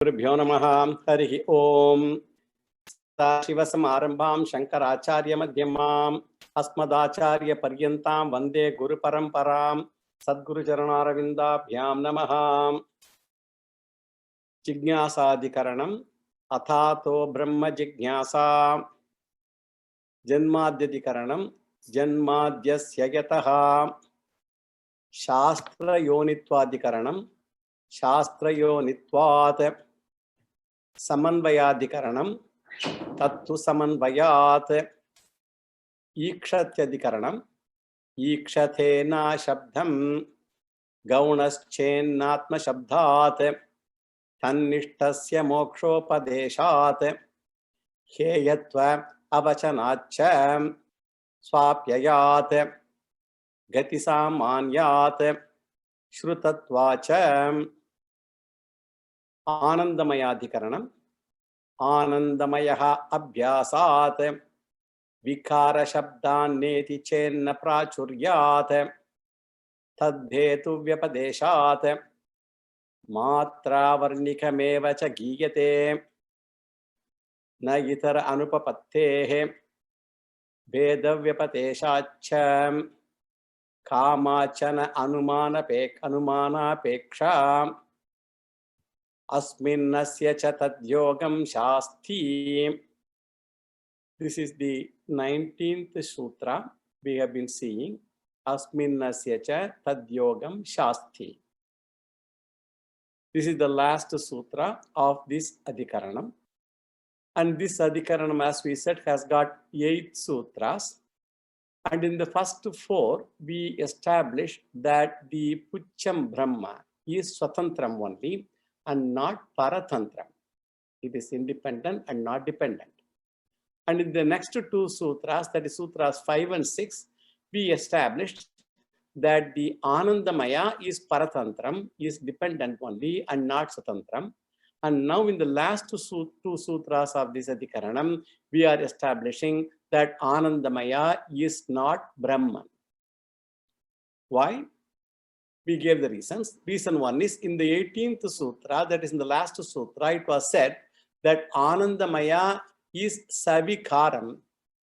गुरुभ्यो नमः। हरिः ओम। सदाशिवसमारम्भां शङ्कराचार्यमध्यमाम् अस्मदाचार्यपर्यन्तां वन्दे गुरुपरम्परां। सद्गुरुचरणारविन्दाभ्यां नमः। जिज्ञासाधिकरणम् अथातो ब्रह्म जिज्ञासा। जन्माद्यधिकरणं जन्माद्यस्य यतः। शास्त्रयोनित्वाधिकरणं शास्त्रयोनित्वात्। समन्वयाधिकरणं तत्तु समन्वयात्। ईक्षत्यधिकरणं ईक्षतेन शब्दं गौणश्चेन्नात्मशब्दात्। तन्निष्ठस्य मोक्षोपदेशात्। हेयत्व अवचनाच्च स्वाप्ययात्। गतिसामान्यात् श्रुतत्वाच्च। आनंदमयाधिकरणं आनंदमयः अभ्यासात्। विकारशब्दान्नेति चेन्न प्राचुर्यात्। तद्धेतुव्यपदेशात्। मात्रावर्णिकमेव च गीयते न इतर अनुपपत्तेः। भेदव्यपदेशाच्च कामाचन अनुमानापेक्षा। अस्मिन्नस्य च तद्योगं शास्ति. This is the 19th sutra we have been seeing. Asminnasya cha tadyogam shasti. This is the last sutra of this adhikaranam. And this adhikaranam, as we said, has got 8 sutras. And in the first 4, we established that the Pucham Brahma is Swatantram only and not Paratantram. It is independent and not dependent. And in the next 2 sutras, that is sutras 5 and 6, we established that the Anandamaya is Paratantram, is dependent only and not Swatantram. And now in the last 2 sutras of this Adhikaranam, we are establishing that Anandamaya is not Brahman. Why? We gave the reasons. Reason 1 is in the 18th sutra, that is in the last sutra, it was said that Anandamaya is Savikaram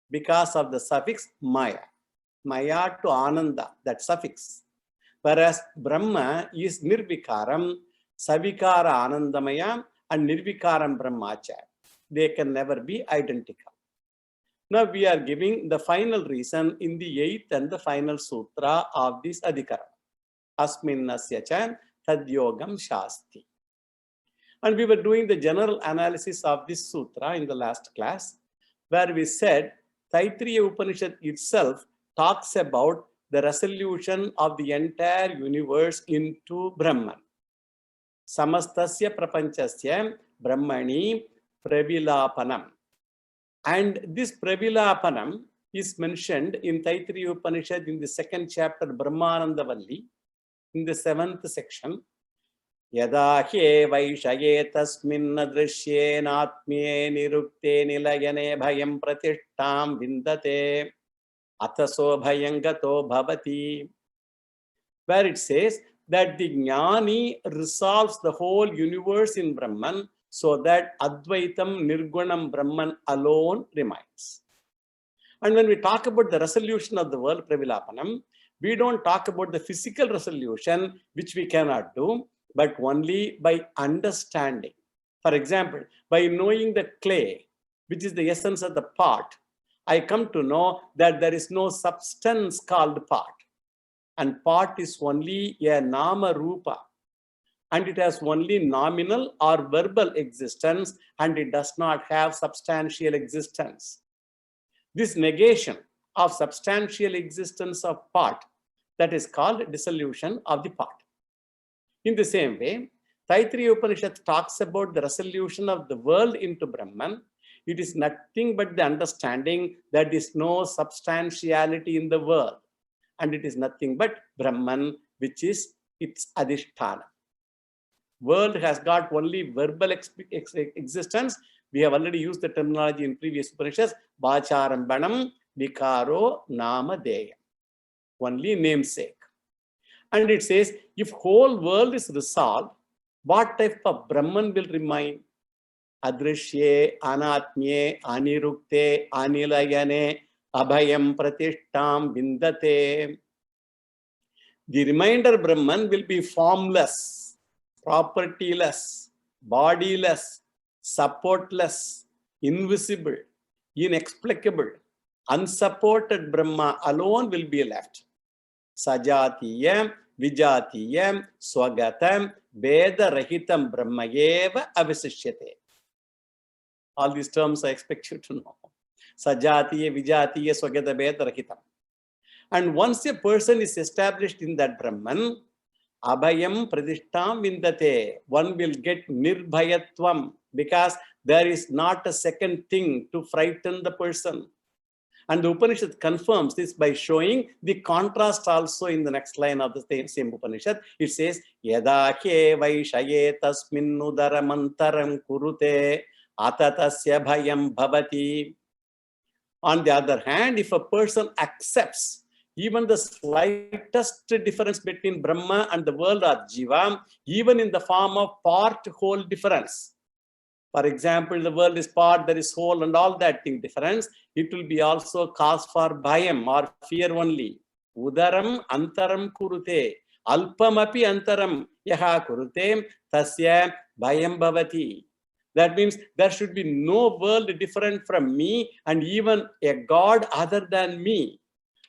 because of the suffix Maya. Maya to Ananda, that suffix. Whereas Brahma is Nirvikaram, Savikara Anandamaya and Nirvikaram Brahmacha. They can never be identical. Now we are giving the final reason in the 8th and the final sutra of this Adhikaram. Asminnasya cha tadyogam shasti. And we were doing the general analysis of this sutra in the last class, where we said Taittiriya Upanishad itself talks about the resolution of the entire universe into Brahman. Samastasya prapanchasya Brahmani pravilapanam. And this pravilapanam is mentioned in Taittiriya Upanishad in the 2nd chapter Brahmanandavalli, in the 7th section. Yada he vaishaye tasminna drishyena nirukte nilayane bhayam pratishtam vindate ataso bhayangato bhavati. Where it says that the jnani resolves the whole universe in Brahman so that Advaitam Nirgunam Brahman alone remains. And when we talk about the resolution of the world, Pravilapanam, we don't talk about the physical resolution, which we cannot do, but only by understanding. For example, by knowing the clay, which is the essence of the pot, I come to know that there is no substance called pot. And pot is only a nama rupa. And it has only nominal or verbal existence, and it does not have substantial existence. This negation of substantial existence of pot, that is called dissolution of the pot. In the same way, Taittiriya Upanishad talks about the resolution of the world into Brahman. It is nothing but the understanding that there is no substantiality in the world. And it is nothing but Brahman, which is its adhisthana. World has got only verbal existence. We have already used the terminology in previous Upanishads. Vacharambanam vikaro namadeya. Only namesake. And it says, if whole world is resolved, what type of Brahman will remain? Adrishye, Anatmye, Anirukte, Anilayane, Abhayam Pratishtam Vindate. The remainder Brahman will be formless, propertyless, bodiless, supportless, invisible, inexplicable, unsupported Brahma alone will be left. Sajatiyam, Vijatiyam, Swagatam, Veda Rahitam Brahmayeva Avisishyate. All these terms I expect you to know. Sajatiya, Vijatiya, Swagata, Veda Rahitam. And once a person is established in that Brahman, Abhayam Pradishtam Vindate, one will get Nirbhayatvam, because there is not a second thing to frighten the person. And the Upanishad confirms this by showing the contrast also in the next line of the same Upanishad. It says, Yada ke vaishaye tasmin udaramantaram kurute atatasya bhayam bhavati. On the other hand, if a person accepts even the slightest difference between Brahma and the world or Jiva, even in the form of part-whole difference. For example, the world is part, there is whole, and all that thing difference, it will be also cause for bhayam or fear only. Udaram antaram kurute, alpamapi antaram yaha kurute, tasya bhayam bhavati. That means there should be no world different from me and even a God other than me.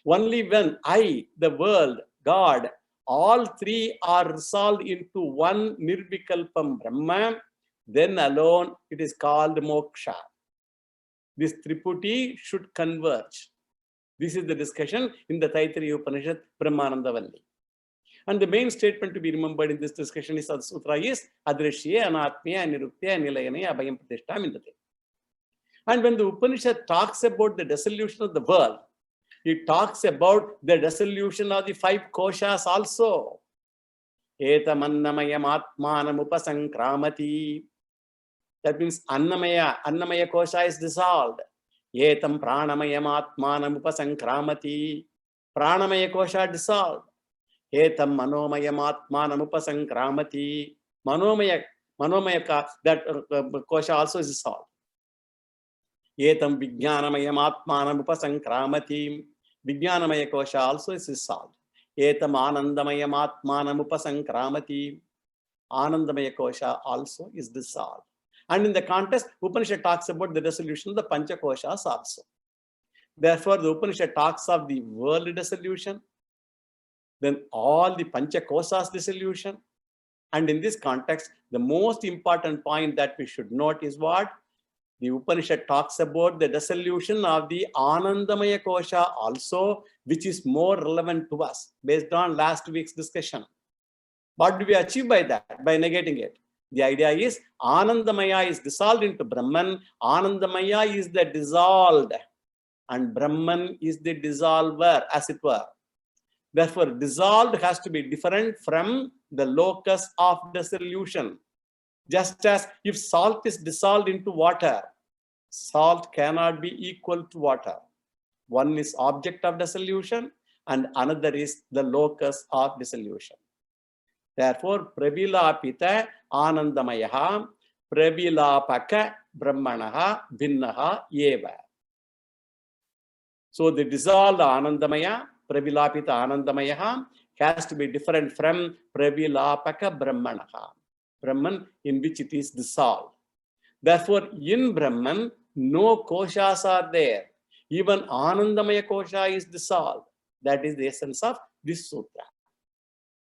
Only when I, the world, God, all three are resolved into one Nirvikalpam Brahma, then alone it is called moksha. This Triputi should converge. This is the discussion in the Taittiriya Upanishad, Brahmananda Valli. And the main statement to be remembered in this discussion is Sutra is Adrishye, Anatmya, Aniruktya, Anilayane, Abhayam Pratishtam Vindate. And when the Upanishad talks about the dissolution of the world, it talks about the dissolution of the 5 koshas also. Etam annamayam atmanam upasankramati. That means Annamaya kosha is dissolved. Etam pranamayam atmanam upasankramati. Pranamaya kosha dissolved. Etam manomayam atmanam upasankramati. Manomaya that kosha also is dissolved. Etam vijnanamayam atmanam upasankramati. Vijnanamaya kosha also is dissolved. Etam anandamayam atmanam upasankramati. Anandamaya kosha also is dissolved. And in the context, Upanishad talks about the dissolution of the Pancha koshas also. Therefore, the Upanishad talks of the world dissolution, then all the Pancha koshas dissolution. And in this context, the most important point that we should note is what? The Upanishad talks about the dissolution of the Anandamaya kosha also, which is more relevant to us based on last week's discussion. What do we achieve by that? By negating it. The idea is Anandamaya is dissolved into Brahman. Anandamaya is the dissolved and Brahman is the dissolver, as it were. Therefore, dissolved has to be different from the locus of dissolution. Just as if salt is dissolved into water, salt cannot be equal to water. One is object of dissolution and another is the locus of dissolution. Therefore, pravilapita anandamayaha pravilapaka brahmanaha vinnaha eva. So the dissolved anandamaya, pravilapita anandamayaha, has to be different from pravilapaka brahmanaha, Brahman in which it is dissolved. Therefore, in Brahman, no koshas are there. Even Anandamaya kosha is dissolved. That is the essence of this sutra.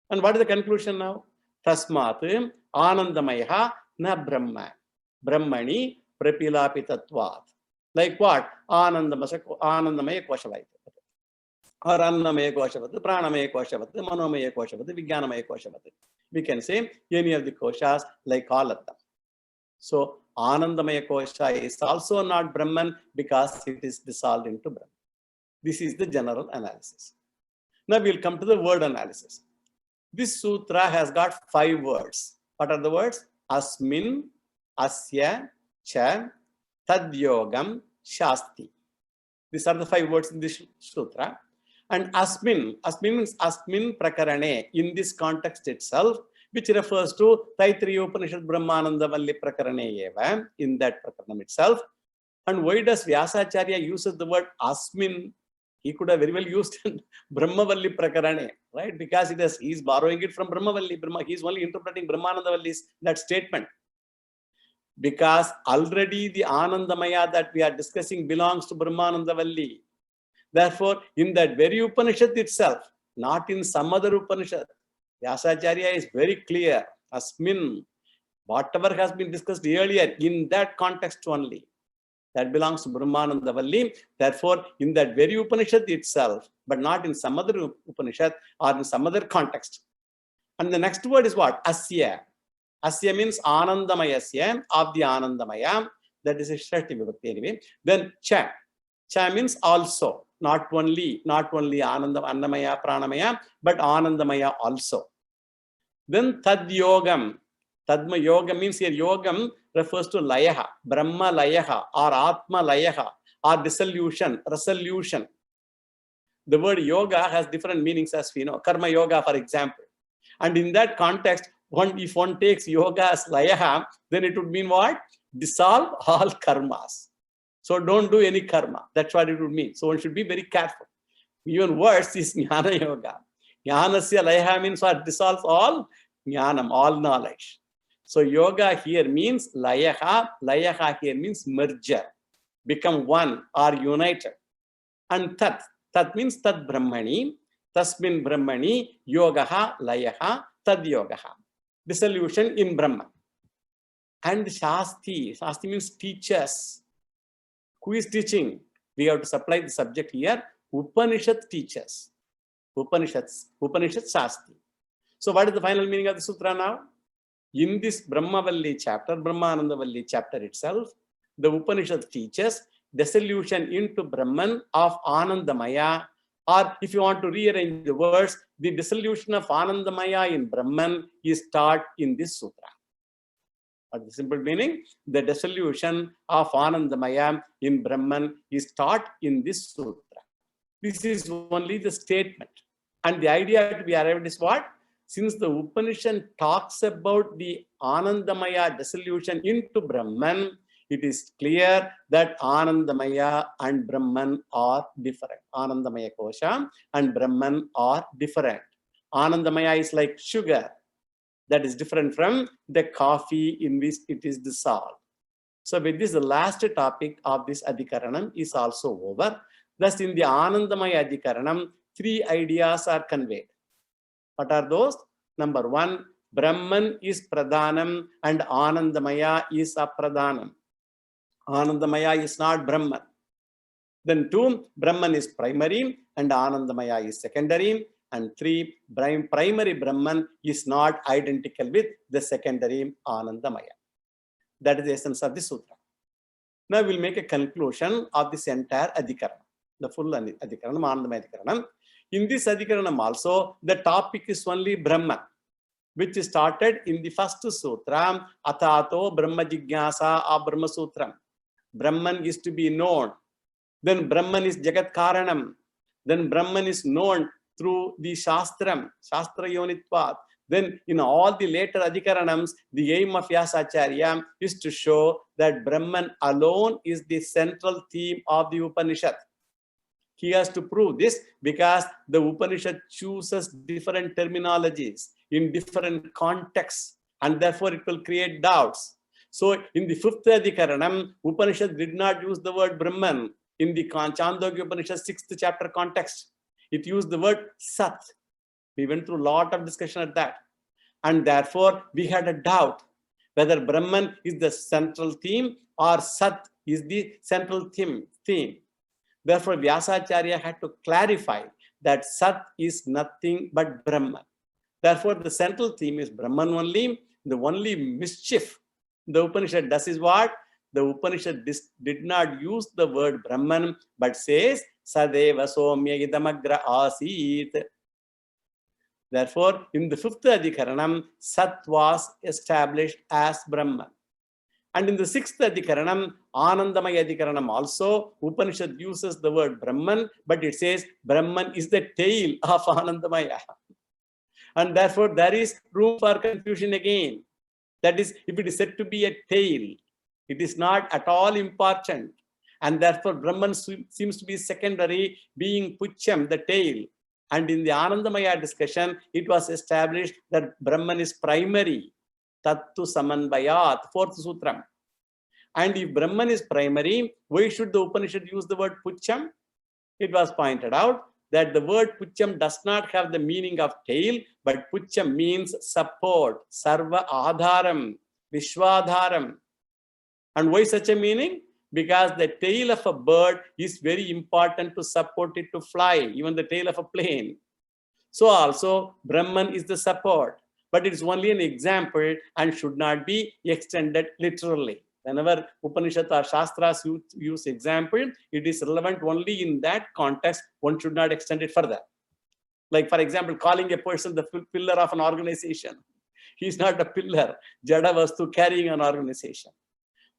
And what is the conclusion now? Tasmat Anandamaya na Brahma. Brahmani prapilapitatvat. Like what? Anandamaya koshavat. Or Annamaya koshavat, Pranamaya koshavat, Manomaya koshavat, Vijnanamaya koshavat. We can say any of the koshas like all of them. So Anandamaya kosha is also not Brahman because it is dissolved into Brahman. This is the general analysis. Now we'll come to the word analysis. This sutra has got 5 words. What are the words? Asmin, Asya, Cha, Tadyogam, Shasti. These are the 5 words in this sutra. And Asmin means Asmin Prakarane. In this context itself, which refers to Taittiriya Upanishad Brahmananda Valli Prakarane eva, in that Prakaranam itself. And why does Vyasacharya uses the word Asmin? He could have very well used Brahmavalli Prakarane, right? Because he's borrowing it from Brahmavalli. He's only interpreting Brahmananda Valli's that statement. Because already the Anandamaya that we are discussing belongs to Brahmananda Valli. Therefore, in that very Upanishad itself, not in some other Upanishad, Vyasacharya is very clear. Asmin, whatever has been discussed earlier, in that context only, that belongs to Brahmananda Valli. Therefore, in that very Upanishad itself, but not in some other Upanishad or in some other context. And the next word is what? Asya. Asya means Anandamayasya, of the Anandamaya. That is a Shashti Vibhakti anyway. Then Cha. Cha means also. Not only Annamaya, Pranamaya, but Anandamaya also. Then Tad Yogam. Tadma Yoga means here Yogam refers to Layaha, Brahma Layaha, or Atma Layaha, or dissolution, resolution. The word yoga has different meanings as we know. Karma Yoga, for example. And in that context, if one takes yoga as Layaha, then it would mean what? Dissolve all karmas. So don't do any karma. That's what it would mean. So one should be very careful. Even worse is Jnana Yoga. Jnanasya Layaha means what? Dissolves all Jnanam, all knowledge. So yoga here means Layaha. Layaha here means merger. Become one or united. And Tat. Tat means Tad Brahmani. Tasmin Brahmani. Yogaha Layaha. Tad Yogaha. Dissolution in Brahman. And Shasti. Shasti means teachers. Who is teaching? We have to supply the subject here. Upanishad teachers. Upanishad Shasti. So what is the final meaning of the sutra now? In this Brahmavalli chapter, Brahmananda Valli chapter itself, the Upanishad teaches dissolution into Brahman of Anandamaya, or if you want to rearrange the words, the dissolution of Anandamaya in Brahman is taught in this sutra. What is the simple meaning? The dissolution of Anandamaya in Brahman is taught in this sutra. This is only the statement. And the idea to be arrived is what? Since the Upanishad talks about the Anandamaya dissolution into Brahman, it is clear that Anandamaya and Brahman are different. Anandamaya Kosha and Brahman are different. Anandamaya is like sugar. That is different from the coffee in which it is dissolved. So with this, the last topic of this Adhikaranam is also over. Thus, in the Anandamaya Adhikaranam, 3 ideas are conveyed. What are those? Number 1, Brahman is Pradhanam and Anandamaya is Apradhanam. Anandamaya is not Brahman. Then 2, Brahman is primary and Anandamaya is secondary. And 3, primary Brahman is not identical with the secondary Anandamaya. That is the essence of the sutra. Now we'll make a conclusion of this entire Adhikaranam, the full Adhikaranam, Anandamaya Adhikaranam. In this Adhikaranam also, the topic is only Brahman, which started in the first sutra, Atato Brahma Jigyasa Brahma Sutram. Brahman is to be known. Then Brahman is Jagat Karanam. Then Brahman is known through the Shastram, Shastra Yonitvat. Then in all the later Adhikaranams, the aim of Vyasacharya is to show that Brahman alone is the central theme of the Upanishad. He has to prove this because the Upanishad chooses different terminologies in different contexts, and therefore it will create doubts. So in the 5th Adhikaranam, Upanishad did not use the word Brahman in the Chandogya Upanishad 6th chapter context. It used the word Sat. We went through a lot of discussion at that. And therefore, we had a doubt whether Brahman is the central theme or Sat is the central theme. Therefore, Vyasacharya had to clarify that Sat is nothing but Brahman. Therefore, the central theme is Brahman only. The only mischief the Upanishad does is what? The Upanishad did not use the word Brahman, but says Sadeva Somya Idamagra Asit. Therefore, in the 5th Adhikaranam, Sat was established as Brahman. And in the 6th Adhikaranam, Anandamaya Adhikaranam also, Upanishad uses the word Brahman, but it says Brahman is the tail of Anandamaya. And therefore, there is room for confusion again. That is, if it is said to be a tail, it is not at all important. And therefore, Brahman seems to be secondary, being Pucham, the tail. And in the Anandamaya discussion, it was established that Brahman is primary. Tattu Samanvayat, fourth sutram. And if Brahman is primary, why should the Upanishad use the word Pucham? It was pointed out that the word Pucham does not have the meaning of tail, but Pucham means support, Sarva Adharam, Vishwadharam. And why such a meaning? Because the tail of a bird is very important to support it to fly, even the tail of a plane. So also, Brahman is the support, but it is only an example and should not be extended literally. Whenever Upanishad or Shastras use example, it is relevant only in that context. One should not extend it further. Like, for example, calling a person the pillar of an organization. He is not a pillar, Jada Vastu carrying an organization.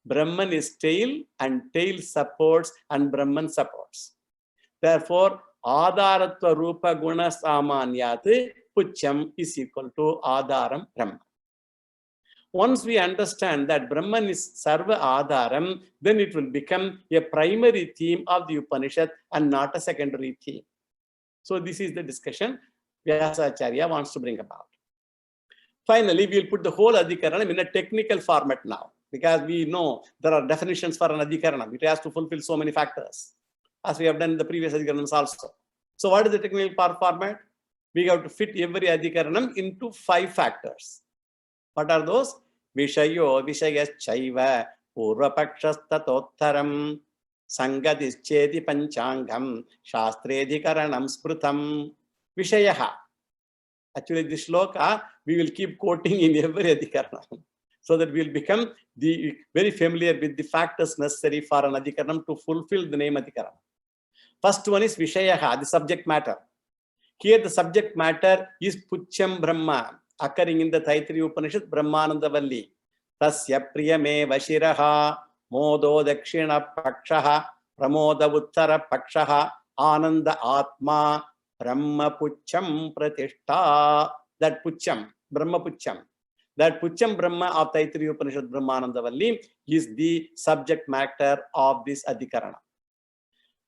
Brahman is tail, and tail supports, and Brahman supports. Therefore, Adharatva Rupa Guna Samanyat Pucham is equal to Adharam Brahman. Once we understand that Brahman is Sarva Adharam, then it will become a primary theme of the Upanishad and not a secondary theme. So this is the discussion Vyasacharya wants to bring about. Finally, we will put the whole Adhikaranam in a technical format now, because we know there are definitions for an Adhikaranam. It has to fulfill so many factors, as we have done in the previous Adhikaranams also. So what is the technical format? We have to fit every Adhikaranam into 5 factors. What are those? Vishayo Vishayaschaiva Purvapakshastatottaram Sangadishcheti Panchangam Shastredhikaranam Sprutam Vishayaha. Actually, this shloka we will keep quoting in every Adhikaranam, so that we will become very familiar with the factors necessary for an Adhikaranam to fulfill the name Adhikaranam. First one is Vishayaha, the subject matter. Here the subject matter is Pucham Brahma, occurring in the Taittiriya Upanishad, Brahmananda Valli. Tasya priyame vashiraha, modo dakshina pakshaha, pramoda uttara pakshaha, ananda atma, Brahma Pucham Pratishta. That Pucham, Brahma Pucham. That Pucham Brahma of Taittiriya Upanishad, Brahmananda Valli is the subject matter of this Adhikarana.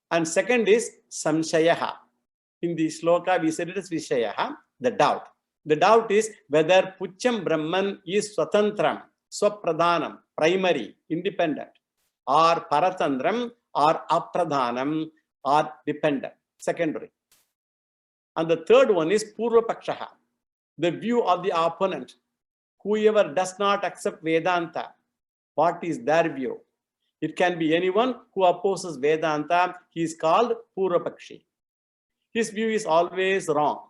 And second is Samshayaha. In the shloka, we said it is Vishayaha, the doubt. The doubt is whether Pucham Brahman is Swatantram, Swapradhanam, primary, independent, or Paratandram, or Apradhanam, or dependent, secondary. And the third one is Purvapakshaha, the view of the opponent. Whoever does not accept Vedanta, what is their view? It can be anyone who opposes Vedanta. He is called Purvapakshi. His view is always wrong.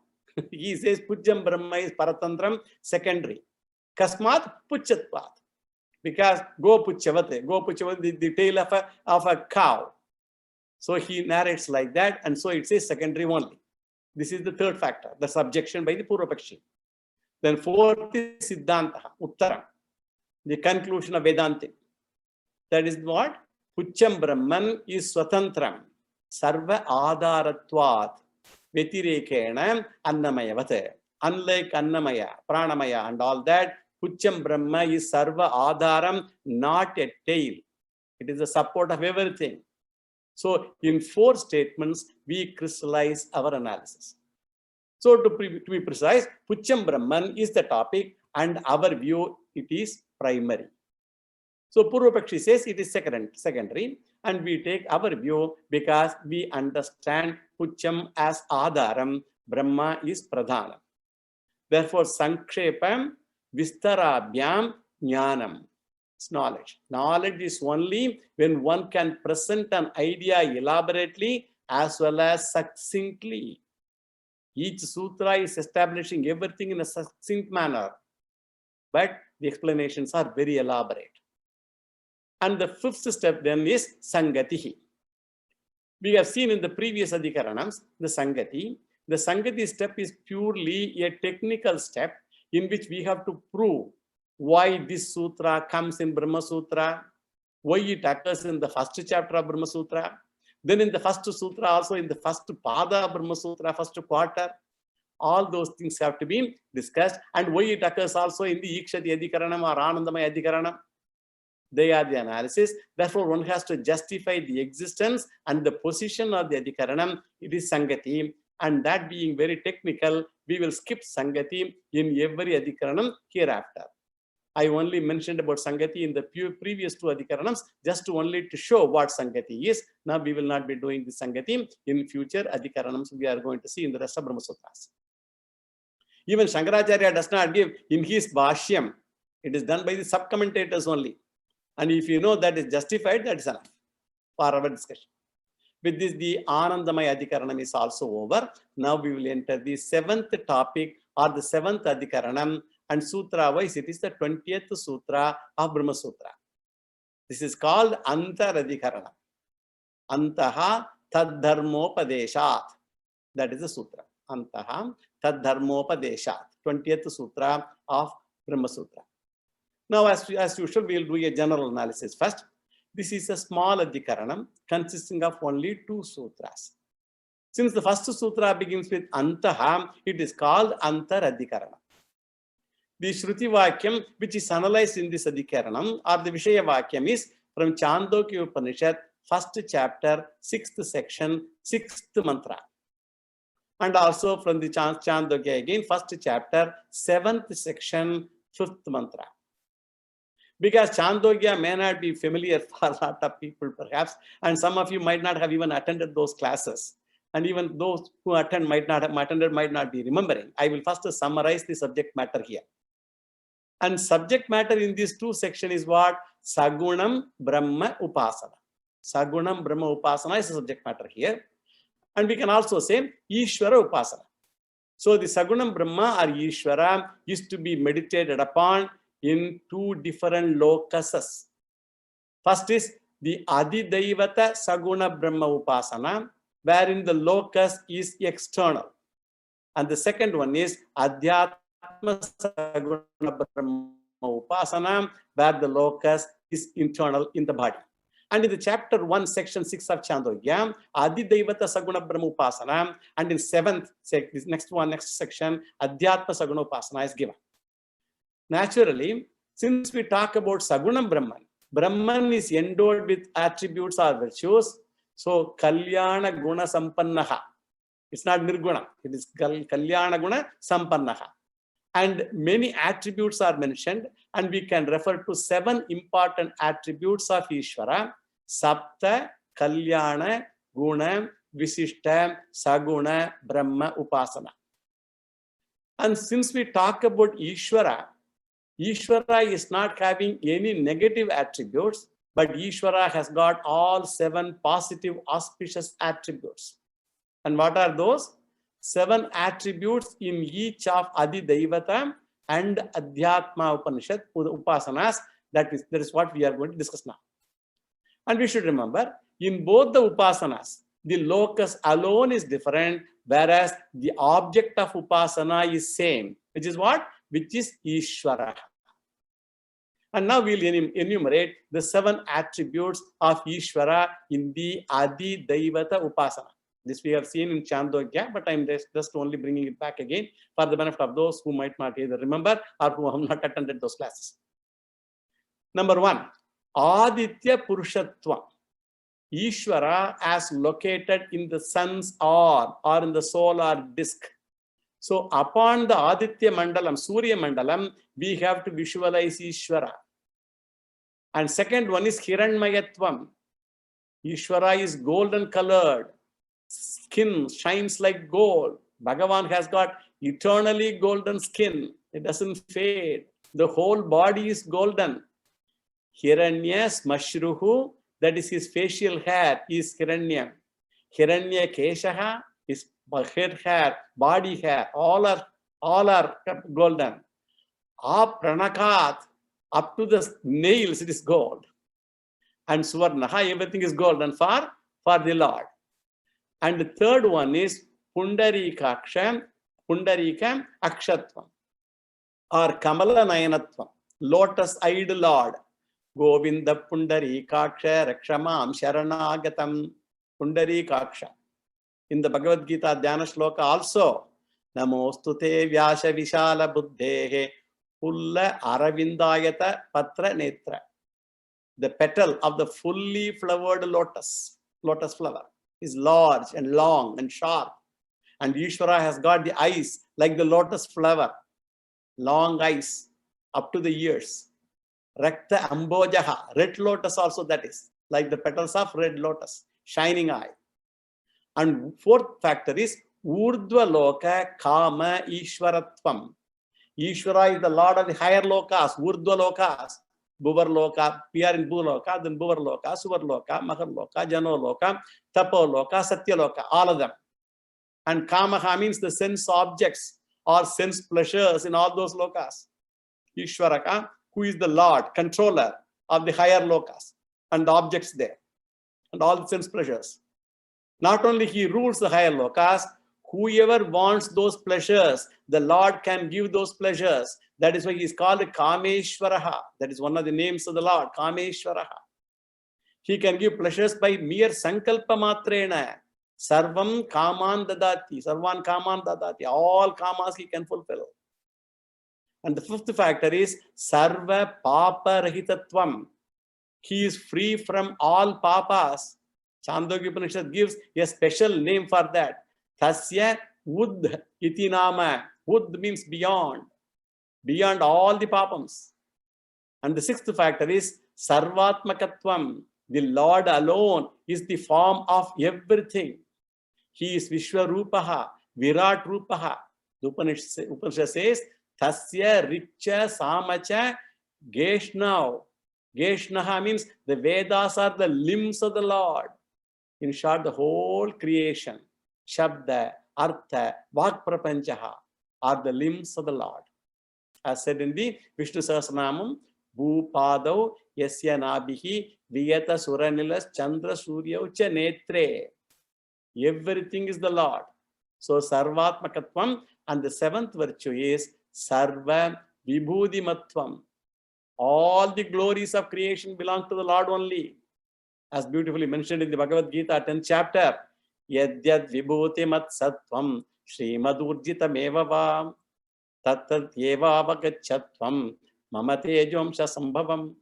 He says Pucham Brahma is Paratantram, secondary. Kasmat Puchatvat. Because Go Puchavate, the tail of a cow. So he narrates like that, and so it says secondary only. This is the third factor, the subjection by the Purvapakshi. Then fourth is Siddhanta, Uttara, the conclusion of Vedanta. That is what? Pucham Brahman is Swatantram, Sarva Adharatvat, Vetirekena Annamayavate. Unlike Annamaya, Pranamaya, and all that, Pucham Brahma is Sarva Adharam, not a tail. It is the support of everything. So, in 4 statements, we crystallize our analysis. So, to be precise, Pucham Brahman is the topic, and our view, it is primary. So, Purvapakshi says it is secondary, and we take our view because we understand Pucham as Adharam, Brahma is Pradhanam. Therefore, Sankshepam, Vistarabhyam, Jnanam. It's knowledge. Knowledge is only when one can present an idea elaborately as well as succinctly. Each sutra is establishing everything in a succinct manner, but the explanations are very elaborate. And the 5th step then is Sangatihi. We have seen in the previous Adhikaranams the Sangati. The Sangati step is purely a technical step in which we have to prove why this sutra comes in Brahma Sutra, why it occurs in the first chapter of Brahma Sutra, then in the first sutra also in the first pada of Brahma Sutra, first quarter. All those things have to be discussed, and why it occurs also in the Ikshati Adhikaranam or Anandamaya Adhikaranam. They are the analysis. Therefore, one has to justify the existence and the position of the Adhikaranam. It is Sangati. And that being very technical, we will skip Sangati in every Adhikaranam hereafter. I only mentioned about Sangati in the previous two Adhikaranams, just only to show what Sangati is. Now we will not be doing the Sangati in future Adhikaranams. We are going to see in the rest of Brahma Sutras. Even Shankaracharya does not give in his Bhashyam. It is done by the sub-commentators only. And if you know that is justified, that is enough for our discussion. With this, the Anandamaya Adhikaranam is also over. Now we will enter the seventh topic or the seventh Adhikaranam, and sutra wise it is the 20th sutra of Brahma Sutra. This is called Antar Adhikaranam. Antaha Taddharmopadeshat. That is the sutra. Antaha Taddharmopadeshat. 20th sutra of Brahma Sutra. Now, as usual, we will do a general analysis first. This is a small Adhikaranam consisting of only 2 sutras. Since the first sutra begins with Antaha, it is called Antar Adhikaranam. The Shruti Vakyam, which is analyzed in this Adhikaranam, or the Vishaya Vakyam, is from Chandogya Upanishad, 1st chapter, 6th section, 6th mantra. And also from the Chandogya again, 1st chapter, 7th section, 5th mantra. Because Chandogya may not be familiar for a lot of people perhaps, and some of you might not have even attended those classes. And even those who might not be remembering. I will first summarize the subject matter here. And subject matter in these 2 sections is what? Sagunam Brahma Upasana. Sagunam Brahma Upasana is the subject matter here. And we can also say Ishvara Upasana. So the Sagunam Brahma or Ishvara is to be meditated upon in 2 different locuses. First is the Adidaivata Saguna Brahma Upasana, wherein the locus is external. And the second one is Adhyatma Saguna Brahma Upasana, where the locus is internal in the body. And in the chapter 1, section 6 of Chandogya, Adidaivata Saguna Brahma Upasana, and in 7th, this next section, Adhyatma Saguna Upasana is given. Naturally, since we talk about Sagunam Brahman, Brahman is endowed with attributes or virtues. So, Kalyana Guna Sampannaha. It's not Nirguna, it is Kalyana Guna Sampannaha. And many attributes are mentioned, and we can refer to 7 important attributes of Ishvara: Sapta, Kalyana, Guna, Visishta, Saguna, Brahma, Upasana. And since we talk about Ishvara, Ishvara is not having any negative attributes, but Ishvara has got all 7 positive auspicious attributes. And what are those? 7 attributes in each of Adidaivata and Adhyatma Upanishad Upasanas. That is what we are going to discuss now. And we should remember, in both the Upasanas, the locus alone is different, whereas the object of Upasana is same, which is what? Which is Ishvara. And now we'll enumerate the 7 attributes of Ishvara in the Adidaivata Upasana. This we have seen in Chandogya, but I'm just only bringing it back again for the benefit of those who might not either remember or who have not attended those classes. Number 1, Aditya Purushatva. Ishvara as located in the sun's orb or in the solar disk. So upon the Aditya Mandalam, Surya Mandalam, we have to visualize Ishvara. And second one is Hiranmayatvam. Ishvara is golden colored. Skin shines like gold. Bhagavan has got eternally golden skin. It doesn't fade. The whole body is golden. Hiranya Smashruhu, that is his facial hair, is Hiranya. Hiranya Keshaha is head hair, body hair, all are golden. Pranakat, up to the nails, it is gold. And Suvarnaha, everything is golden for the Lord. And the third one is Pundarika Akshatvam, or Kamala Nayanatvam, lotus-eyed Lord. Govinda Pundarikaksha Rakshamam Sharanagatam. Pundarikaksha. In the Bhagavad Gita Dhyana Shloka also, Namostu te vyasa vishala buddhehe pulla aravindayata patra netra. The petal of the fully flowered lotus flower, is large and long and sharp. And Ishvara has got the eyes like the lotus flower, long eyes up to the ears. Rakta ambojaha, red lotus also, that is, like the petals of red lotus, shining eye. And fourth factor is Urdhva Loka Kama Ishwaratvam. Ishvara is the Lord of the higher lokas, Urdhva Lokas. Bhuvar Loka, we are in Bhuloka, then Bhuvar Loka, Suvar Loka, Mahar Loka, Jano Loka, Tapo Loka, Satya Loka, all of them. And Kamaha means the sense objects or sense pleasures in all those lokas. Ishvaraka, who is the Lord, controller of the higher lokas and the objects there and all the sense pleasures. Not only he rules the higher lokas, whoever wants those pleasures, the Lord can give those pleasures. That is why he is called Kameshwaraha. That is one of the names of the Lord, Kameshwaraha. He can give pleasures by mere sankalpa matrena. Sarvam kaman dadati. Sarvan kaman dadati. All kamas he can fulfill. And the fifth factor is Sarva Papa Rahitatvam. He is free from all papas. Chandogya Upanishad gives a special name for that. Tasya Ud iti nama. Ud means beyond all the papams. And the sixth factor is Sarvatmakatvam. The Lord alone is the form of everything. He is Vishwarupaha, Virat Rupaha. The Upanishad says, Tasya Richa Samacha Geshnav. Geshnaha means the Vedas are the limbs of the Lord. In short, the whole creation, Shabda, Artha, Vak Prapanchaha, are the limbs of the Lord. As said in the Vishnu Sahasranamam, Bhupadav Yasya Nabihi Viyata Suranilas Chandra Surya Ucha Netre. Everything is the Lord. So Sarvatmakatvam, and the seventh virtue is Sarva Vibhudimatvam. All the glories of creation belong to the Lord only. As beautifully mentioned in the Bhagavad Gita, 10th chapter, Yadyad Vibhuti Sattvam Srimad Urjitam Evava Tattat Yeva Avagachatvam Mamate Jomsha Sambhavam.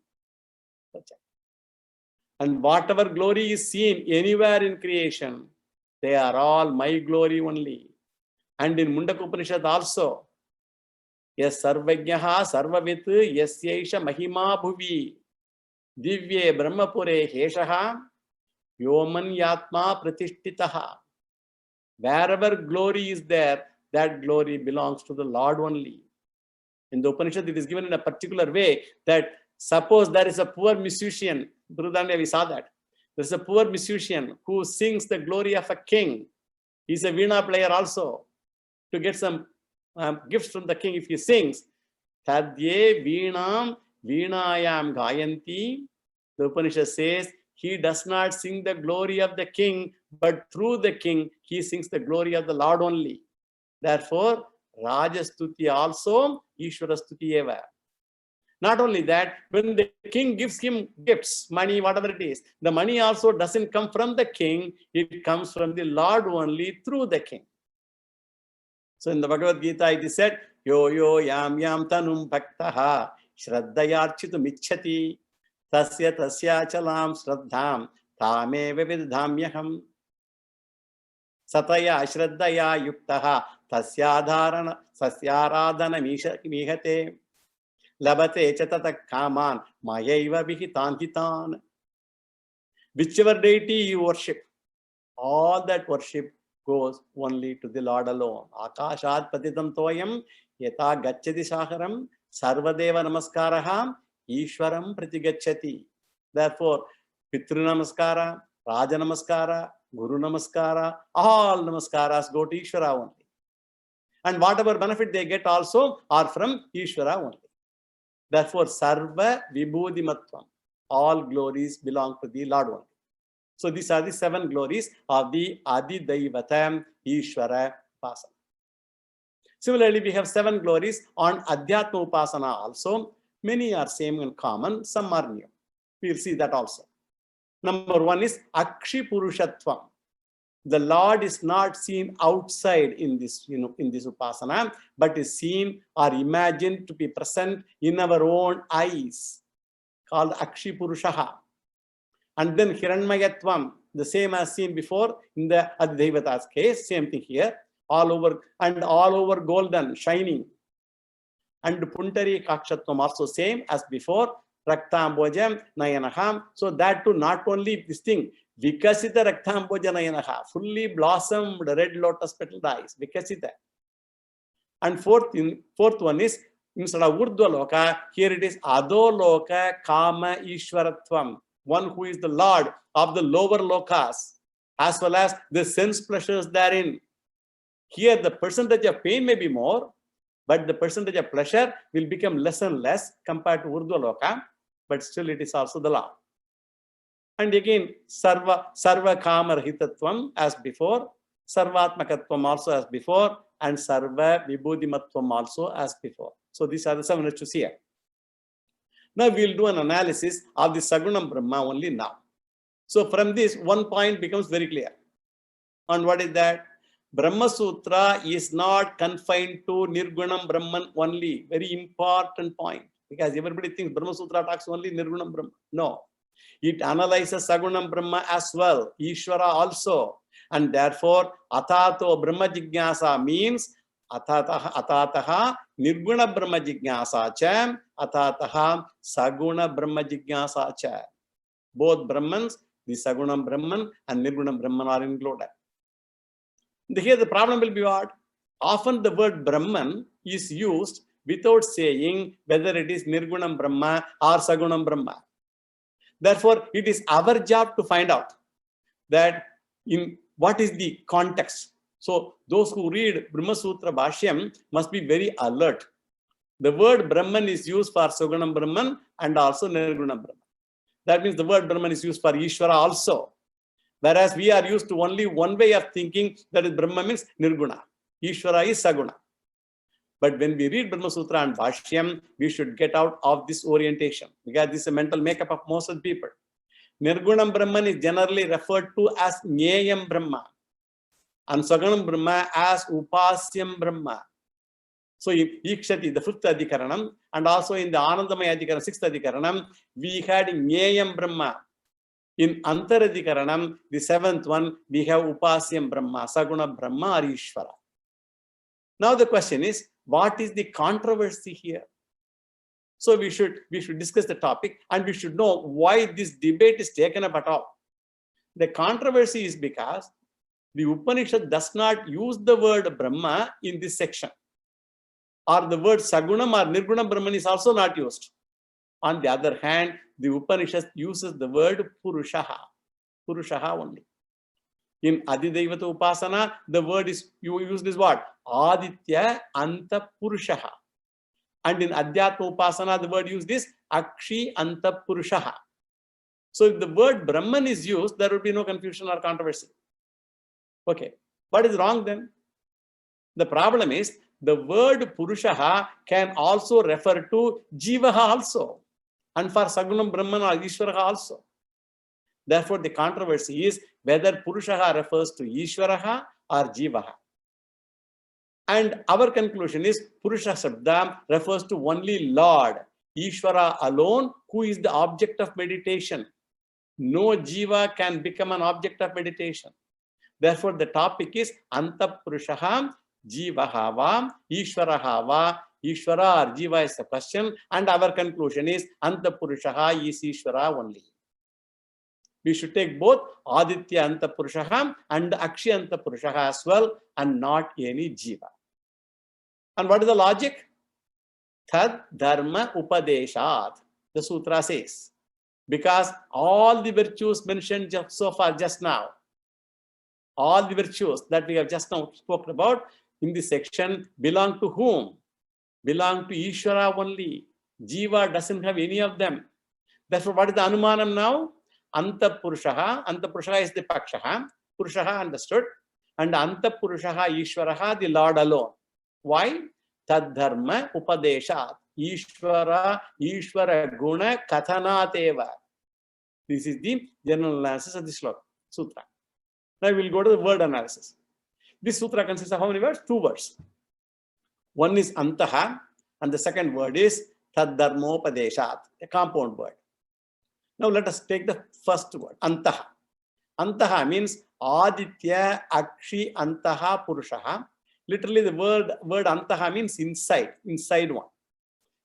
And whatever glory is seen anywhere in creation, they are all my glory only. And in Mundaka Upanishad also, Yes Sarvajnaha Sarvavit Yasyaisha Mahima Bhuvi Divye Brahmapure Heshaha Yoman Yatma Pratishtitaha. Wherever glory is there, that glory belongs to the Lord only. In the Upanishad, it is given in a particular way that suppose there is a poor musician, Durudanya, we saw that. There is a poor musician who sings the glory of a king. He is a veena player also. To get some gifts from the king, if he sings, Tadye Veenam Veenayam Gayanti, the Upanishad says, he does not sing the glory of the king, but through the king, he sings the glory of the Lord only. Therefore, Rajastuti also, Ishvara Stuti eva. Not only that, when the king gives him gifts, money, whatever it is, the money also doesn't come from the king, it comes from the Lord only through the king. So in the Bhagavad Gita, it is said, Yo yo yam yam tanum bhaktaha shraddhayarchitum ichchati tasya tasya chalam shraddham tameva vidhamyaham sataya shraddhaya yuktaha tasyaradhana mihate labate chatata kaman mayaiva vihitan hitan. Whichever deity you worship, all that worship goes only to the Lord alone. Akashat patitam toyam yata gacchati saharam sarvadeva namaskaraha Ishwaram pratigacchati. Therefore, Pitru namaskara, Raja namaskara, Guru namaskara, all namaskaras go to Ishvara only. And whatever benefit they get also are from Ishvara only. Therefore, Sarva Vibhudimatvam. All glories belong to the Lord only. So these are the 7 glories of the Adidaivatam Ishvara Upasana. Similarly, we have 7 glories on Adhyatma Upasana also. Many are same and common, some are new. We will see that also. Number 1 is Akshi Purushatvam. The Lord is not seen outside in this, in this upasana, but is seen or imagined to be present in our own eyes, called Akshi Purushaha. And then Hiranmayatvam, the same as seen before in the Adivata's case, same thing here, all over golden, shining. And Puntari Kakshatvam also same as before, Raktambojam Nayanaham. So that too, not only this thing, Vikasita Raktamboja Nayanaha, fully blossomed red lotus petal eyes, Vikasita. And fourth one is, instead of Urdhva-loka, here it is Adho-loka Kama Ishwaratvam, one who is the Lord of the lower lokas, as well as the sense pleasures therein. Here the percentage of pain may be more, but the percentage of pleasure will become less and less compared to Urdhva-loka, but still it is also the law. And again, Sarva Kama Rahitatvam as before, Sarvatmakatvam also as before, and Sarva Vibhudimatvam also as before. So these are the 7 virtues here. Now we'll do an analysis of the Sagunam Brahma only now. So from this, one point becomes very clear. And what is that? Brahma Sutra is not confined to Nirgunam Brahman only. Very important point. Because everybody thinks Brahma Sutra talks only Nirgunam Brahma. No. It analyzes Sagunam Brahma as well. Ishvara also. And therefore, Atato Brahma Jignasa means Atataha Nirguna Brahma Jignasa cha, Atataha Saguna Brahma Jignasa cha. Both Brahmans, the Sagunam Brahman and Nirgunam Brahman are included. Here the problem will be what? Often the word Brahman is used without saying whether it is Nirgunam Brahma or Sagunam Brahma. Therefore, it is our job to find out that in what is the context. So those who read Brahma Sutra Bhashyam must be very alert. The word Brahman is used for Sagunam Brahman and also Nirgunam Brahman. That means the word Brahman is used for Ishvara also. Whereas we are used to only one way of thinking, that is Brahma means Nirguna. Ishvara is Saguna. But when we read Brahma Sutra and Bhashyam, we should get out of this orientation, because this is a mental makeup of most of the people. Nirgunam Brahman is generally referred to as Nyayam Brahma, and Sagunam Brahma as Upasyam Brahma. So in Ikshati, the 5th Adhikaranam, and also in the Anandamaya Adhikaranam, 6th Adhikaranam, we had Nyayam Brahma. In Antaradhikaranam, the 7th one, we have Upasyam Brahma, Saguna Brahma or Ishvara. Now the question is, what is the controversy here? So we should discuss the topic, and we should know why this debate is taken up at all. The controversy is because the Upanishad does not use the word Brahma in this section, or the word Sagunam or Nirgunam Brahman is also not used. On the other hand, the Upanishad uses the word Purushaha, Purushaha only. In Adidevata Upasana, the word is, you use this word, Aditya Anta Purushaha. And in Adhyatma Upasana, the word used is Akshi Anta Purushaha. So if the word Brahman is used, there will be no confusion or controversy. Okay, what is wrong then? The problem is, the word Purushaha can also refer to Jivaha also, and for Sagunam Brahman or Ishvaraha also. Therefore, the controversy is whether Purushaha refers to Ishvaraha or Jivaha. And our conclusion is Purusha Shabda refers to only Lord, Ishvara alone, who is the object of meditation. No Jiva can become an object of meditation. Therefore, the topic is Anta Purushaha, Jivaha va, Ishvaraha va. Ishvara or Jiva is the question, and our conclusion is Anta Purushaha is Ishvara only. We should take both Aditya Anta Purushaha and Akshi Anta Purushaha as well, and not any Jiva. And what is the logic? Tad Dharma Upadeshat, the sutra says. Because all the virtues mentioned so far just now, all the virtues that we have just now spoken about in this section belong to whom? Belong to Ishvara only. Jiva doesn't have any of them. Therefore, what is the Anumanam now? Anta Purushaha is the Pakshaha. Purushaha understood. And Anta Purushaha Ishvaraha, the Lord alone. Why? Tad Dharma Upadeshat. Ishvara Guna Kathanateva. This is the general analysis of the Sutra. Now we'll go to the word analysis. This sutra consists of how many words? 2 words. One is antaha, and the second word is taddharmopadeshat, a compound word. Now let us take the first word, antaha. Antaha means aditya akshi antaha purushaha. Literally the word antaha means inside one.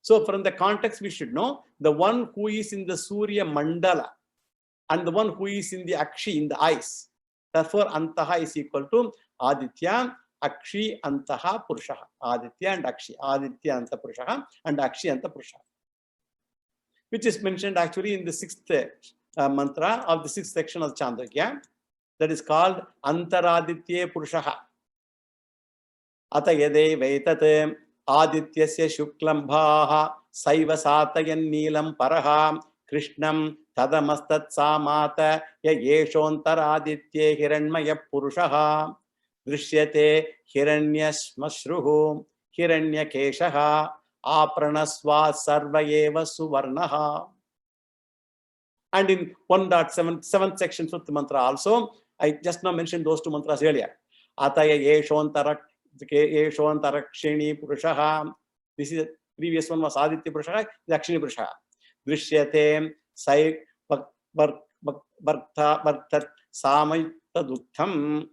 So from the context we should know the one who is in the Surya Mandala and the one who is in the akshi, in the eyes. Therefore antaha is equal to aditya akshi antaha purushaha. Aditya and akshi. Aditya anta purushaha and akshi anta purushaha. Which is mentioned actually in the 6th mantra of the 6th section of Chandogya. That is called Antaraditye Purushaha. Ata yade vaitat adityasya shuklambhaha saiva satayan neelam paraha krishnam tadamastat samata ya yeshontaraditye hiranmaya purushaha drishyate hiranyasmashruhu hiranyakeshaha apranasva sarvayeva suvarnaha. And in 1.7, 7th section, 5th mantra also, I just now mentioned those 2 mantras earlier. Ataya yeshontarakshini purushaha. This is the previous one was aditya purushaha, the akshini purushaha. Drishyate sai vartat samayta duktham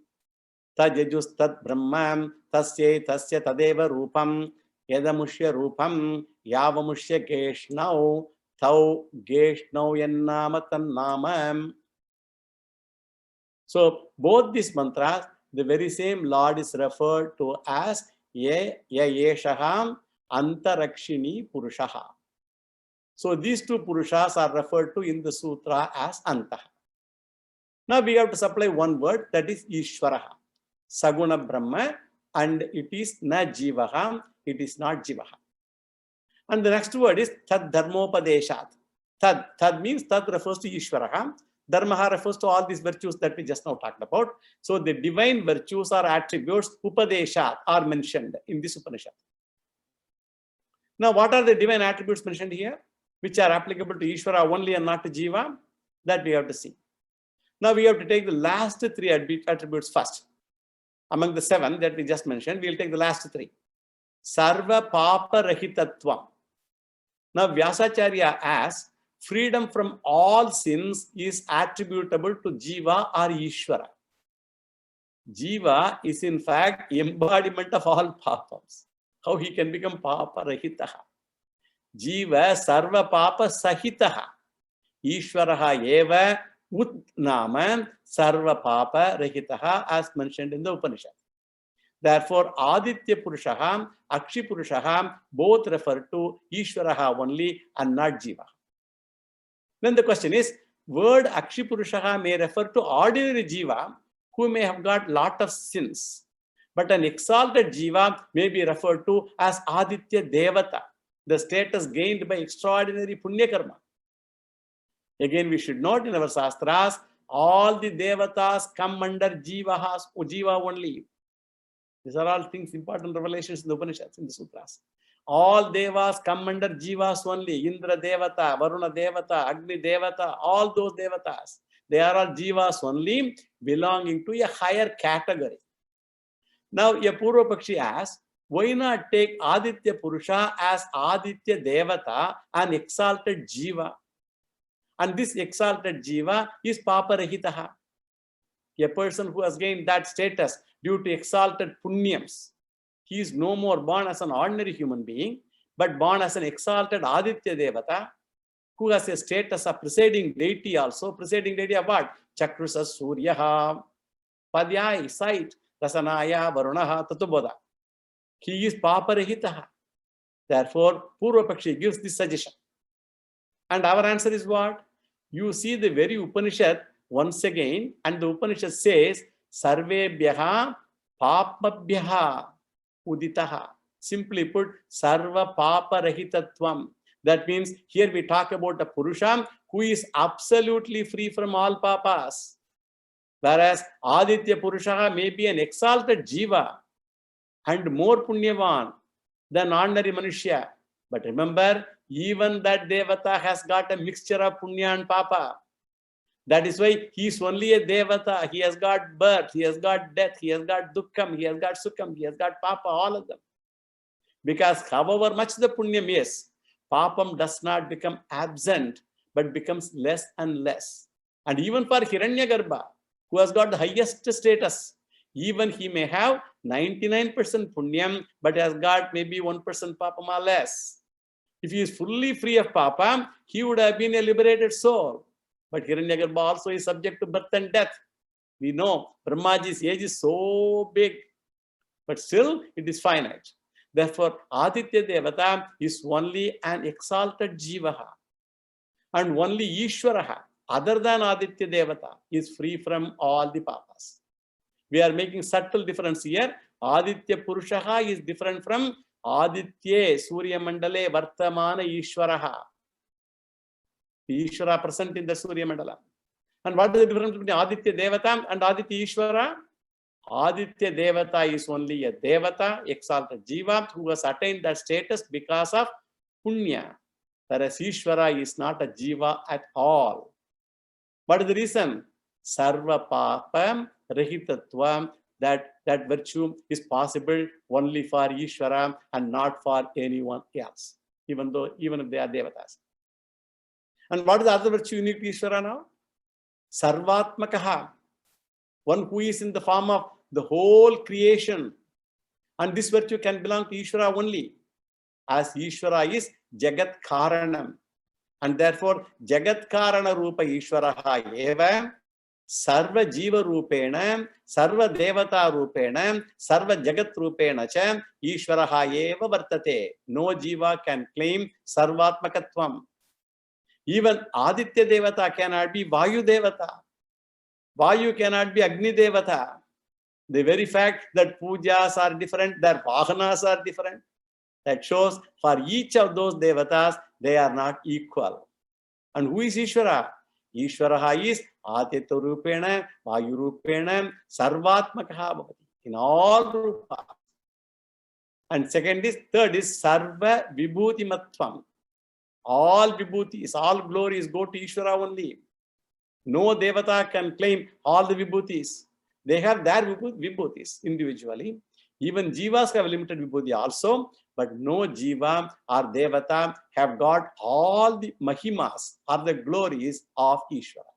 tajajustad brahmam tasya tadeva rupam yadamushya rupam yavamushya geshnau tau geshnau yannama tannamam. So both these mantras, the very same Lord is referred to as yeshaham antarakshini purushaha. So these 2 purushas are referred to in the sutra as antaha. Now we have to supply one word, that is Ishvaraha. Saguna Brahma, and it is na jivaha, it is not jivaha. And the next word is tad dharmopadeshat. Tad means tad refers to Ishvaraha. Dharma refers to all these virtues that we just now talked about. So the divine virtues or attributes upadeshat are mentioned in this Upanishad. Now what are the divine attributes mentioned here, which are applicable to Ishvara only and not to Jiva? That we have to see. Now we have to take the last 3 attributes first. Among the 7 that we just mentioned, we will take the last 3. Sarva papa rahitatvam. Now Vyasacharya asks, freedom from all sins is attributable to Jiva or Ishvara. Jiva is in fact embodiment of all papas. How he can become papa rahitaha? Jiva sarva papa sahitaha. Ishvaraha eva utnama sarva papa rahitaha, as mentioned in the Upanishad. Therefore, Aditya Purushaha, Akshi Purushaha both refer to Ishvaraha only and not Jiva. Then the question is, word Akshi Purushaha may refer to ordinary Jiva who may have got lot of sins. But an exalted Jiva may be referred to as Aditya Devata, the status gained by extraordinary Punya Karma. Again, we should note in our Shastras, all the Devatas come under Jiva only. These are all things, important revelations in the Upanishads, in the Sutras. All Devas come under Jivas only. Indra Devata, Varuna Devata, Agni Devata, all those Devatas. They are all Jivas only, belonging to a higher category. Now, a Purva Pakshi asks, why not take Aditya Purusha as Aditya Devata, an exalted Jiva? And this exalted Jiva is Papa Rahitaha. A person who has gained that status due to exalted punyams. He is no more born as an ordinary human being, but born as an exalted Aditya Devata, who has a status of presiding deity also. Presiding deity of what? Chakrusa Suryaha, Padyai, sight, Rasanaya, Varunaha, Tatubodha. He is Papa Rahitaha. Therefore, Purva Pakshi gives this suggestion. And our answer is what? You see the very Upanishad once again, and the Upanishad says, Sarvebhyaha Papabhyaha Uditaha. Simply put, Sarva Papa Rahitatvam. That means here we talk about a Purusha who is absolutely free from all papas. Whereas Aditya Purusha may be an exalted Jiva and more Punyavan than ordinary Manushya. But remember, even that Devata has got a mixture of Punya and Papa. That is why he is only a devata. He has got birth, he has got death, he has got dukkham, he has got sukham, he has got papa, all of them. Because however much the punyam is, papam does not become absent, but becomes less and less. And even for Hiranyagarbha, who has got the highest status, even he may have 99% punyam, but has got maybe 1% papam or less. If he is fully free of papa, he would have been a liberated soul. But Hiranyagarbha also is subject to birth and death. We know Brahmaji's age is so big, but still it is finite. Therefore, Aditya Devata is only an exalted Jivaha. And only Ishvaraha, other than Aditya Devata, is free from all the papas. We are making subtle difference here. Aditya Purushaha is different from Aditya Surya Mandale Vartamana Ishvaraha. The Ishvara present in the Surya Mandala. And what is the difference between Aditya Devata and Aditya Ishvara? Aditya Devata is only a Devata, exalted Jiva, who has attained that status because of Punya. Whereas Ishvara is not a Jiva at all. What is the reason? Sarva Papam Rahitatvam, that virtue is possible only for Ishvara and not for anyone else, even if they are Devatas. And what is the other virtue unique to Ishvara now? Sarvatmakaha, one who is in the form of the whole creation. And this virtue can belong to Ishvara only, as Ishvara is Jagat Karanam. And therefore, Jagat Karana Rupa Ishvaraha eva Sarva Jiva Rupena, Sarva Devata Rupena, Sarva Jagat Rupena cha Ishvaraha eva vartate. No Jiva can claim Sarvatmakatvam. Even Aditya Devata cannot be Vayu Devata. Vayu cannot be Agni Devata. The very fact that pujas are different, their vahanas are different, that shows for each of those devatas, they are not equal. And who is Ishvara? Ishvara is Aditya Rupena, Vayu Rupena, Sarvatmakaha bhavati, in all rupas. And third is Sarva Vibhutimatvam. All vibhutis, all glories go to Ishvara only. No devata can claim all the vibhutis. They have their vibhutis individually. Even jivas have limited vibhuti also, but no jiva or devata have got all the mahimas or the glories of Ishvara.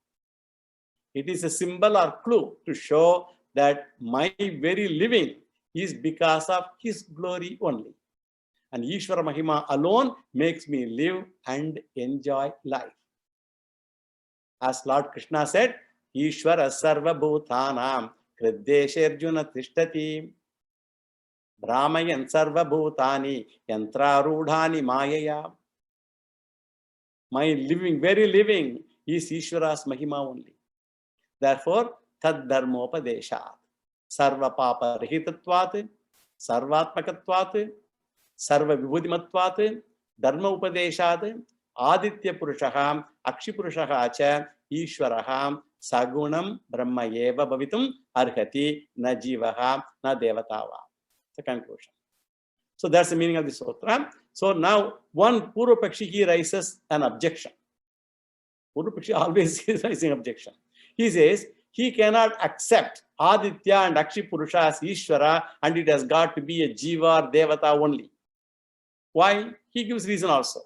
It is a symbol or clue to show that my very living is because of his glory only. And Ishvara Mahima alone makes me live and enjoy life. As Lord Krishna said, Ishvara Sarva Bhutanam Kriddeshe Arjuna Tishtati Brahmayan Sarva Bhutani Yantra Rudhani Mayaya. My living, very living, is Ishvara's Mahima only. Therefore, Tad Dharmopadeshat Sarva Papa Rahitatvat Sarvatmakatvat Sarva Vibhudimatvat Dharma Upadeshat Aditya Purushaham Akshi Purushaha cha Ishvaraham Sagunam Brahma Eva Bhavitum Arhati na Jivaha na Devatava. The conclusion. So that's the meaning of the sutra. So now one Purvapakshi, he raises an objection. Purvapakshi always is raising objection. He says he cannot accept Aditya and Akshi Purusha as Ishvara and it has got to be a Jiva or Devata only. Why? He gives reason also.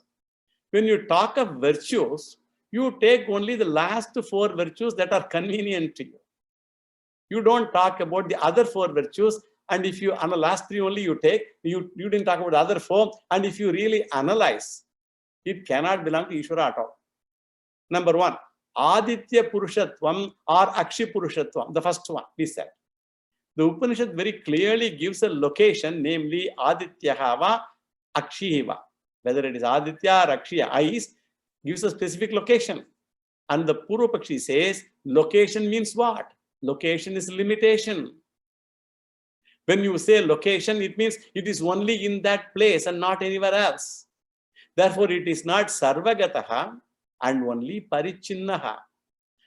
When you talk of virtues, you take only the last 4 virtues that are convenient to you. You don't talk about the other 4 virtues, and if you on the last 3 only you take, you didn't talk about the other 4, and if you really analyze, it cannot belong to Ishvara at all. Number 1, Aditya Purushatvam or Akshi Purushatvam, the first one we said. The Upanishad very clearly gives a location, namely Adityahava, Akshihiva. Whether it is Aditya or Akshiya, Ais gives a specific location. And the Purvapakshi says, location means what? Location is limitation. When you say location, it means it is only in that place and not anywhere else. Therefore, it is not Sarvagataha and only Parichinnaha.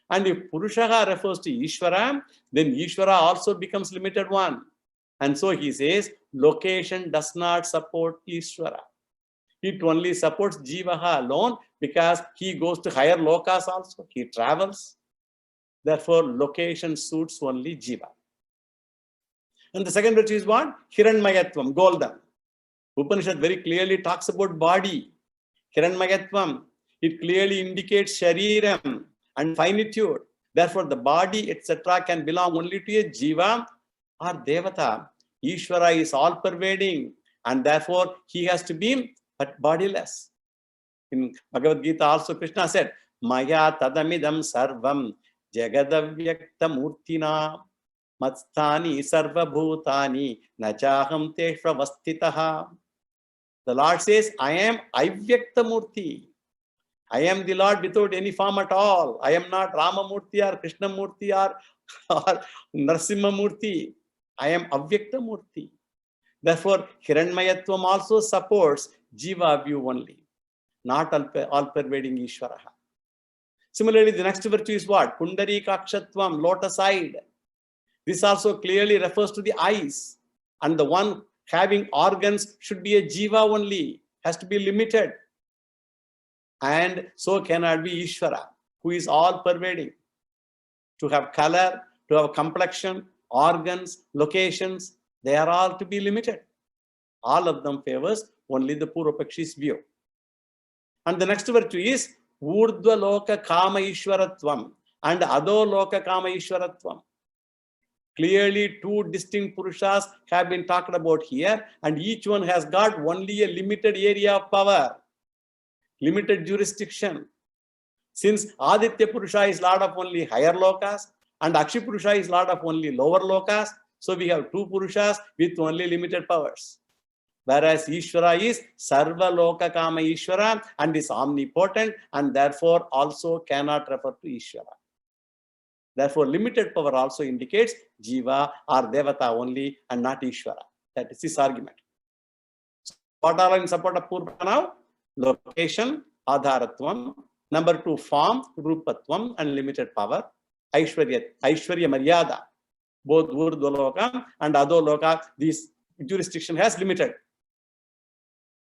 And if Purushaha refers to Ishvara, then Ishvara also becomes limited one. And so he says, location does not support Ishvara. It only supports Jivaha alone because he goes to higher lokas also. He travels. Therefore, location suits only Jiva. And the second virtue is what? Hiranmayatvam, golden. Upanishad very clearly talks about body. Hiranmayatvam. It clearly indicates shariram and finitude. Therefore, the body, etc., can belong only to a Jiva or Devata. Ishvara is all-pervading, and therefore he has to be but bodiless. In Bhagavad Gita also Krishna said, Maya tadamidam sarvam jagadavyakta murtina matstani sarva bhutani nachaham teshva vastitaha. The Lord says, I am Avyakta Murti. I am the Lord without any form at all. I am not Rama Murti or Krishna Murti or Narasimha Murti. I am Avyakta Murti. Therefore, Hiranmayatvam also supports Jiva view only, not all-pervading Ishvaraha. Similarly, the next virtue is what? Pundarikakshatvam, lotus-eyed. This also clearly refers to the eyes. And the one having organs should be a Jiva only, has to be limited. And so cannot be Ishvara, who is all-pervading. To have color, to have complexion, organs, locations, they are all to be limited. All of them favors only the Purvapakshi's view. And the next virtue is Urdhva Loka Kama Ishwaratvam and Adho Loka Kama Ishwaratvam. Clearly, two distinct Purushas have been talked about here, and each one has got only a limited area of power, limited jurisdiction. Since Aditya Purusha is Lord of only higher lokas, and Akshi Purusha is Lord of only lower lokas, so we have two Purushas with only limited powers. Whereas Ishvara is Sarva Loka Kama Ishvara and is omnipotent, and therefore also cannot refer to Ishvara. Therefore, limited power also indicates Jiva or Devata only and not Ishvara. That is his argument. So what are in support of Purva now? Location, Adharatvam. Number 2, form, Rupatvam and limited power. Aishwarya Maryada. Both Urdhva Loka and Adho Loka, this jurisdiction has limited.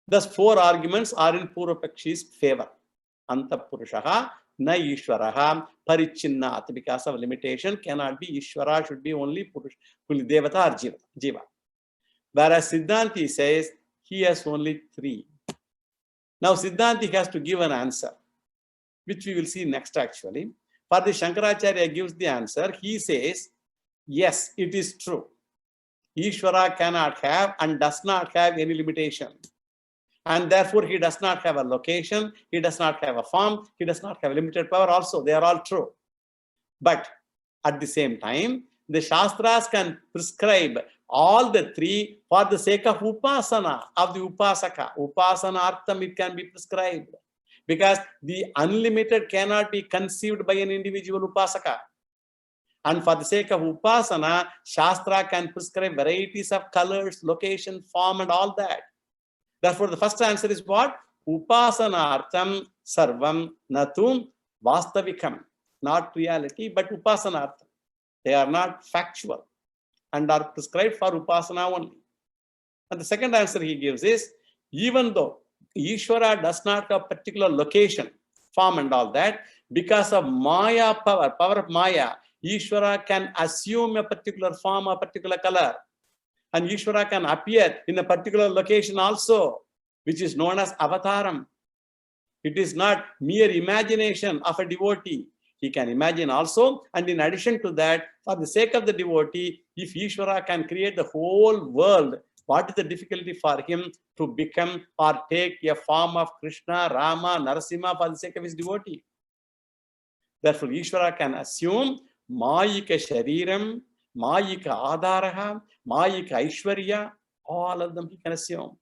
Thus, 4 arguments are in Purvapakshi's favor. Anta Purushaha, Na Ishvaraha, Paricchinnat, because of limitation, cannot be Ishvara, should be only Purush, Devata or Jiva. Whereas Siddhanti says he has only 3. Now, Siddhanti has to give an answer, which we will see next actually. For the Shankaracharya gives the answer, he says, yes, it is true. Ishvara cannot have and does not have any limitation. And therefore, he does not have a location, he does not have a form, he does not have limited power also. They are all true. But at the same time, the Shastras can prescribe all the 3 for the sake of Upasana, of the Upasaka. Upasanartham it can be prescribed. Because the unlimited cannot be conceived by an individual Upasaka. And for the sake of Upasana, Shastra can prescribe varieties of colors, location, form and all that. Therefore, the first answer is what? Upasanartham sarvam natum vastavikam. Not reality, but upasanartham. They are not factual and are prescribed for upasana only. And the second answer he gives is, even though Ishvara does not have particular location, form and all that, because of Maya power of Maya, Ishvara can assume a particular form, a particular color. And Ishvara can appear in a particular location also, which is known as avataram. It is not mere imagination of a devotee. He can imagine also, and in addition to that, for the sake of the devotee, if Ishvara can create the whole world, what is the difficulty for him to become or take a form of Krishna, Rama, Narasimha for the sake of his devotee? Therefore, Ishvara can assume Mayika Shariram, Mayika Adharaha, Mayika Aishwarya, all of them he can assume.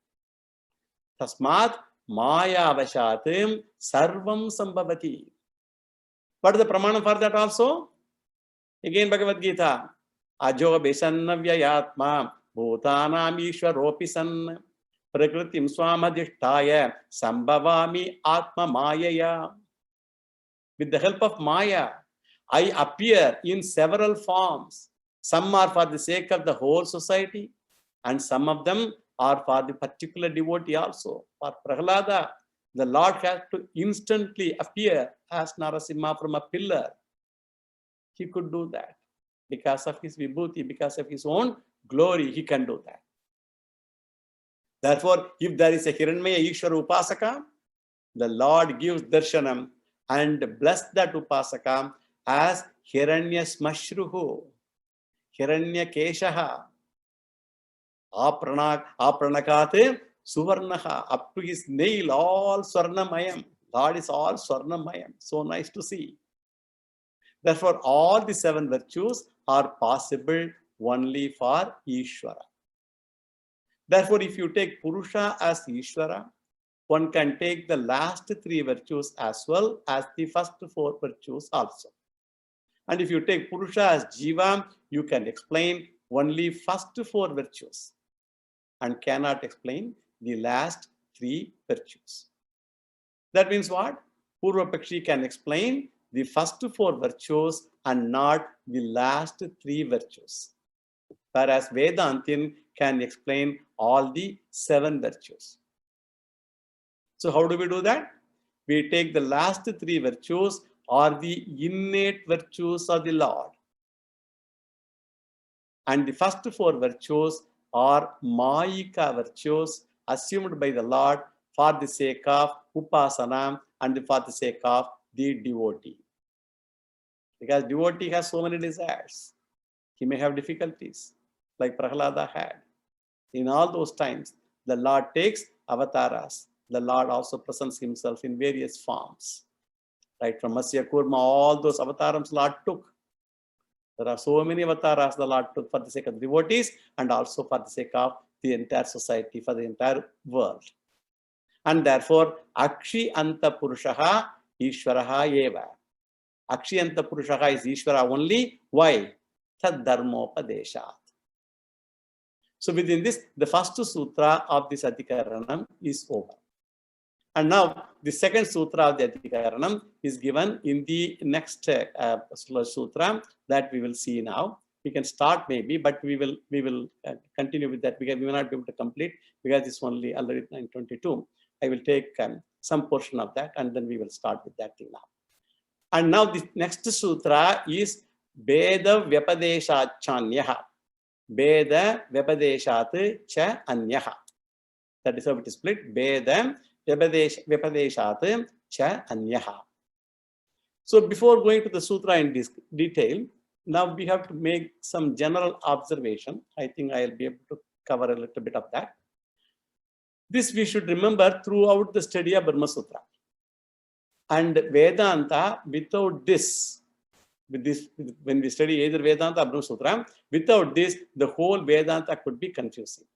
Tasmat Maya Avashatim Sarvam Sambhavati. What is the pramana for that also? Again, Bhagavad Gita. Ajo Besannavyayatma Bhutanam Ishwaropi San Prakritim Swamadhishtaya Sambhavami Atma Mayaya. With the help of Maya, I appear in several forms. Some are for the sake of the whole society, and some of them are for the particular devotee also. For Prahlada, the Lord has to instantly appear as Narasimha from a pillar. he could do that. Because of his vibhuti, because of his own glory, he can do that. Therefore, if there is a Hiranyamaya Ishvara Upasaka, the Lord gives darshanam and bless that Upasaka as Hiranya Smashruhu, Hiranya Keshaha, Apranakate Suvarnaha, up to his nail, all Swarnamayam. God is all Swarnamayam. So nice to see. Therefore, all the 7 virtues are possible only for Ishvara. Therefore, if you take Purusha as Ishvara, one can take the last 3 virtues as well as the first 4 virtues also. And if you take Purusha as Jiva, you can explain only first 4 virtues and cannot explain the last 3 virtues. That means what? Purvapakshi can explain the first 4 virtues and not the last 3 virtues. Whereas Vedantin can explain all the 7 virtues. So how do we do that? We take the last 3 virtues or the innate virtues of the Lord. And the first 4 virtues are Mayika virtues assumed by the Lord for the sake of Upasana and for the sake of the devotee. Because devotee has so many desires. He may have difficulties, like Prahlada had. In all those times, the Lord takes avatars. The Lord also presents himself in various forms. Right from Matsya Kurma, all those avatars Lord took. There are so many avatars the Lord took for the sake of devotees and also for the sake of the entire society, for the entire world. And therefore, Akshi Anta Purushaha Ishvaraha Eva. Akshi Anta Purushaha is Ishvara only. Why? Tad Dharmopadeshat. So within this, the first sutra of this Adhikaranam is over. And now the second sutra of the Adhikaranam is given in the next sutra that we will see now. We can start maybe, but we will continue with that because we will not be able to complete because it's only already 9:22. I will take some portion of that and then we will start with that thing now. And now the next sutra is Veda Vyapadeshachanyaha. Veda Vyapadeshat cha anyaha. That is how it is split. Veda Vyapadeshat cha anyaha. So before going to the sutra in detail, now we have to make some general observation. I think I'll be able to cover a little bit of that. This we should remember throughout the study of Brahma Sutra. And Vedanta, without this, when we study either Vedanta or Brahma Sutra, without this, the whole Vedanta could be confusing.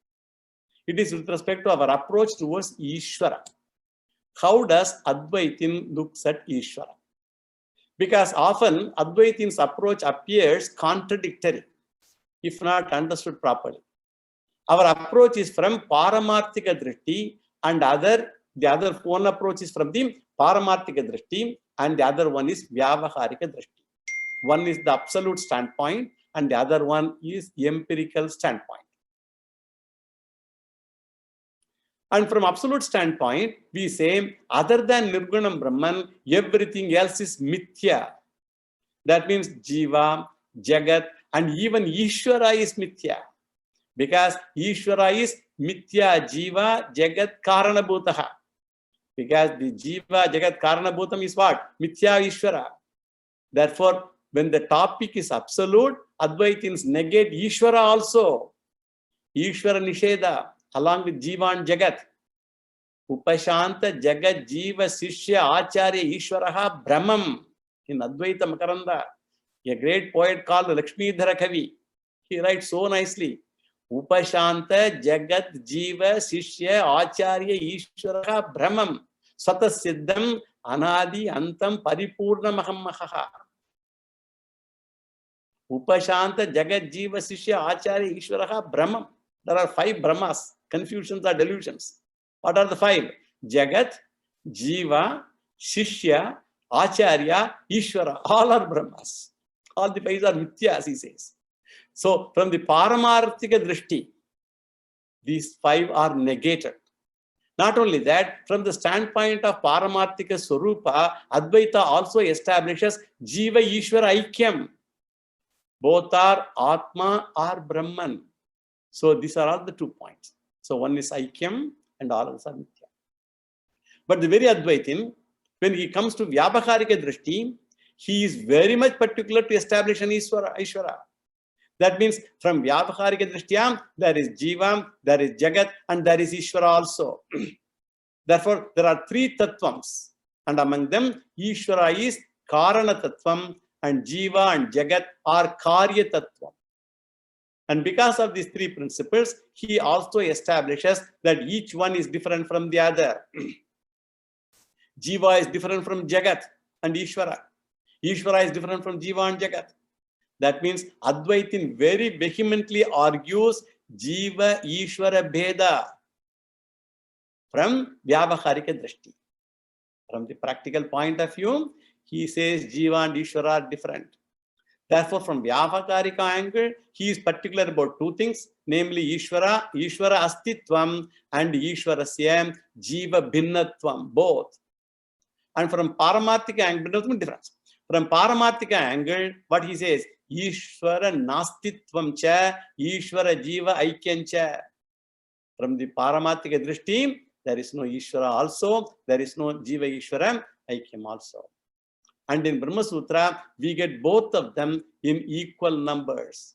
It is with respect to our approach towards Ishvara. How does Advaitin looks at Ishvara? Because often Advaitin's approach appears contradictory, if not understood properly. Our approach is from Paramarthika Drishti and the other one approach is from the Paramarthika Drishti and the other one is Vyavaharika Drishti. One is the absolute standpoint and the other one is empirical standpoint. And from absolute standpoint, we say other than Nirgunam Brahman, everything else is Mithya. That means Jiva, Jagat and even Ishvara is Mithya. Because Ishvara is Mithya Jiva Jagat Karanabhutaha. Because the Jiva Jagat Karanabhutam is what? Mithya Ishvara. Therefore, when the topic is absolute, Advaitins negate Ishvara also. Ishvara Nisheda along with Jiva and Jagat. Upashanta Jagat Jiva Sishya Acharya Ishvaraha Brahmam. In Advaita Makaranda, a great poet called Lakshmidhara Kavi. He writes so nicely. Upashanta Jagat Jiva Sishya Acharya Ishvaraha Brahmam Swata Siddham Anadi Antam Paripurna Mahammaha. Upashanta Jagat Jiva Sishya Acharya Ishvaraha Brahmam. There are 5 Brahmas. Confusions or delusions. What are the 5? Jagat, Jiva, Shishya, Acharya, Ishvara. All are Brahmas. All the 5 are Mithyas, he says. So, from the Paramarthika Drishti, these 5 are negated. Not only that, from the standpoint of Paramarthika Swarupa, Advaita also establishes Jiva Ishvara Aikyam. Both are Atma or Brahman. So these are all the 2 points. So one is Aikyam and all others are Mithya. But the very Advaitin, when he comes to Vyabhakarika Drishti, he is very much particular to establish an Ishvara. That means from Vyabhakarika Drishtya, there is Jiva, there is Jagat, and there is Ishvara also. Therefore, there are 3 Tattvams. And among them, Ishvara is Karana Tattvam, and Jiva and Jagat are Karya Tattvam. And because of these 3 principles, he also establishes that each one is different from the other. Jiva is different from Jagat and Ishvara. Ishvara is different from Jiva and Jagat. That means Advaitin very vehemently argues Jiva Ishvara Bheda from Vyabhakarika Drishti. From the practical point of view, he says Jiva and Ishvara are different. Therefore, from Vyabhakarika angle, he is particular about 2 things, namely Ishvara Astitvam and Ishvarasya Jiva Bhinnatvam, both. And from Paramarthika angle, difference. From Paramarthika angle, what he says, Ishvara Nastitvam cha, Ishvara Jiva Aikyam cha. From the Paramarthika Drishti, there is no Ishvara also, there is no Jiva Ishvara Aikyam also. And in Brahma Sutra, we get both of them in equal numbers.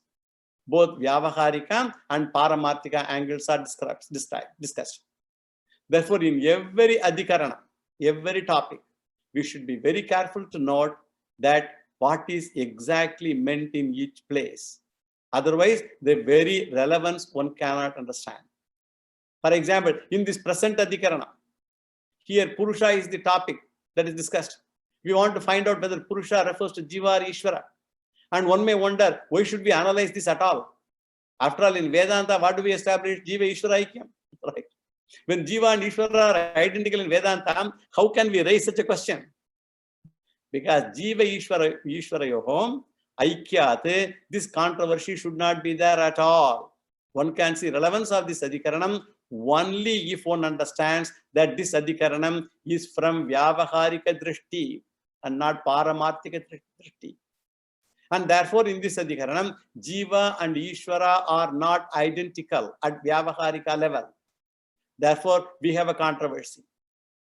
Both Vyavaharika and Paramarthika angles are discussed. Therefore, in every Adhikarana, every topic, we should be very careful to note that what is exactly meant in each place. Otherwise, the very relevance one cannot understand. For example, in this present Adhikarana, here Purusha is the topic that is discussed. We want to find out whether Purusha refers to Jiva or Ishvara. And one may wonder, why should we analyze this at all? After all, in Vedanta, what do we establish? Jiva Ishvara Aikyam. Right? When Jiva and Ishvara are identical in Vedanta, how can we raise such a question? Because Jiva Ishvara Yohom, Aikyat, this controversy should not be there at all. One can see relevance of this Adhikaranam only if one understands that this Adhikaranam is from Vyavaharika Drishti and not Paramarthika Drishti. And therefore, in this Adhikaranam, Jiva and Ishvara are not identical at Vyavaharika level. Therefore, we have a controversy.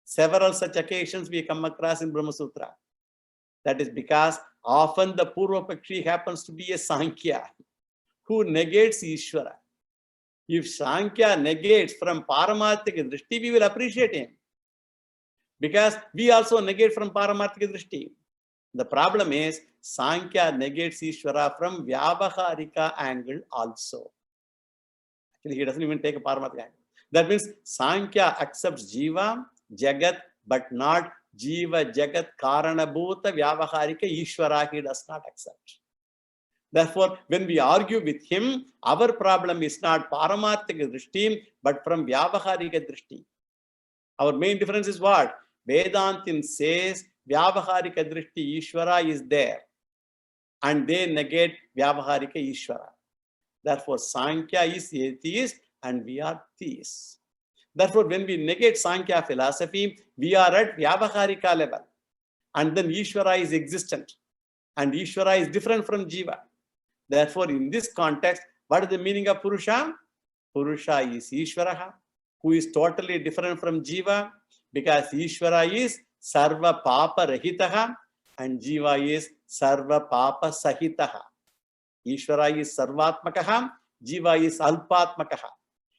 Several such occasions we come across in Brahma Sutra. That is because often the Purva Pakshi happens to be a Sankhya who negates Ishvara. If Sankhya negates from Paramarthika Drishti, we will appreciate him. Because we also negate from Paramarthika Drishti. The problem is, Sankhya negates Ishvara from Vyavaharika angle also. Actually, he doesn't even take a Paramarthika angle. That means Sankhya accepts Jiva, Jagat, but not Jiva, Jagat, Karanabhuta, Vyavaharika, Ishvara, he does not accept. Therefore, when we argue with him, our problem is not Paramarthika Drishti, but from Vyavaharika Drishti. Our main difference is what? Vedantin says Vyavaharika Drishti Ishvara is there. And they negate Vyavaharika Ishvara. Therefore, Sankhya is atheist and we are theists. Therefore, when we negate Sankhya philosophy, we are at Vyavaharika level. And then Ishvara is existent. And Ishvara is different from Jiva. Therefore, in this context, what is the meaning of Purusha? Purusha is Ishvara, who is totally different from Jiva, because Ishvara is Sarva Papa Rahitaha and Jiva is Sarva Papa Sahitaha. Ishvara is Sarvatmakaha, Jiva is Alpatmakaha.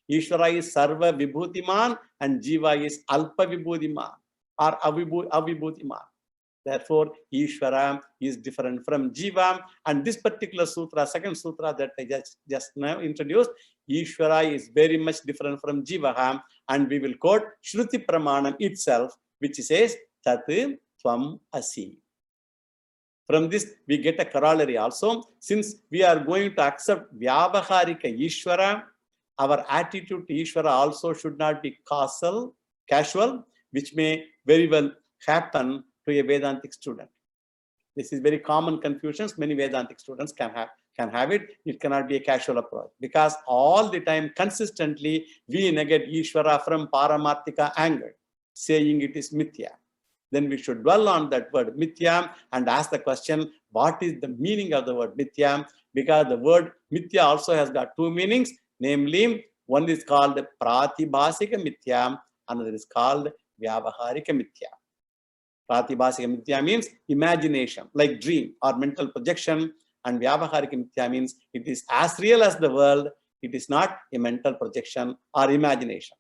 Ishvara is Sarva Vibhutiman and Jiva is Alpa Vibhutiman or Avibhutiman. Therefore, Ishvara is different from Jiva. And this particular sutra, second sutra that I just now introduced, Ishvara is very much different from Jiva. And we will quote Shruti Pramanam itself, which says, Tat Tvam Asi. From this, we get a corollary also. Since we are going to accept Vyavaharika Ishvara, our attitude to Ishvara also should not be casual, which may very well happen to a Vedantic student. This is very common confusions. Many Vedantic students can have it. It cannot be a casual approach because all the time, consistently, we negate Ishvara from Paramarthika angle, saying it is Mithya. then we should dwell on that word mithya and ask the question, what is the meaning of the word mithya? Because the word mithya also has got two meanings, namely, one is called pratibhasika mithya, another is called vyavaharika mithya. Pratibhasika mithya means imagination, like dream or mental projection, and vyavaharika mithya means it is as real as the world, it is not a mental projection or imagination.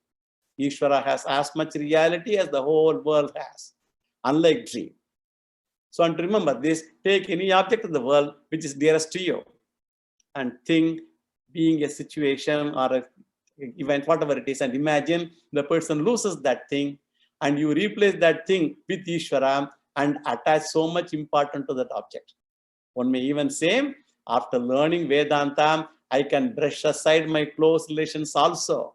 Ishvara has as much reality as the whole world has, unlike dream. So, and remember this, take any object of the world which is dearest to you and think being a situation or a event, whatever it is, and imagine the person loses that thing and you replace that thing with Ishvara and attach so much importance to that object. One may even say, after learning Vedanta, I can brush aside my close relations also.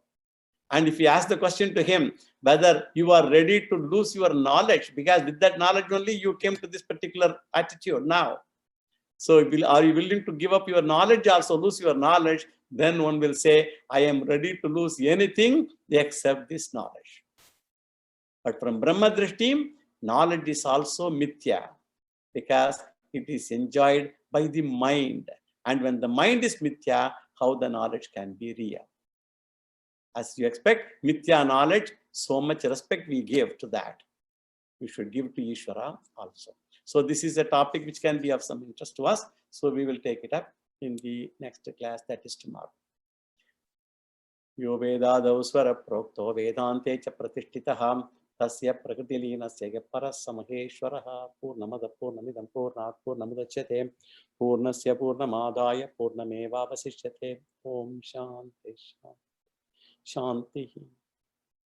And if you ask the question to him, whether you are ready to lose your knowledge, because with that knowledge only you came to this particular attitude now. So are you willing to give up your knowledge also, lose your knowledge? Then one will say, I am ready to lose anything except this knowledge. But from Brahma Drishti, knowledge is also mithya, because it is enjoyed by the mind. And when the mind is mithya, how the knowledge can be real? As you expect mithya knowledge, so much respect we give to that. We should give to Ishvara also. So this is a topic which can be of some interest to us. So we will take it up in the next class, that is tomorrow. Yo vedadav swara prokto vedante cha pratishtitah tasya prakritileenasya paras samaheshwaraha purnamada purnamidam purnat purnamudachyate purnasya purnamadaya purnameva vasishyate. Om Shanti Shanti.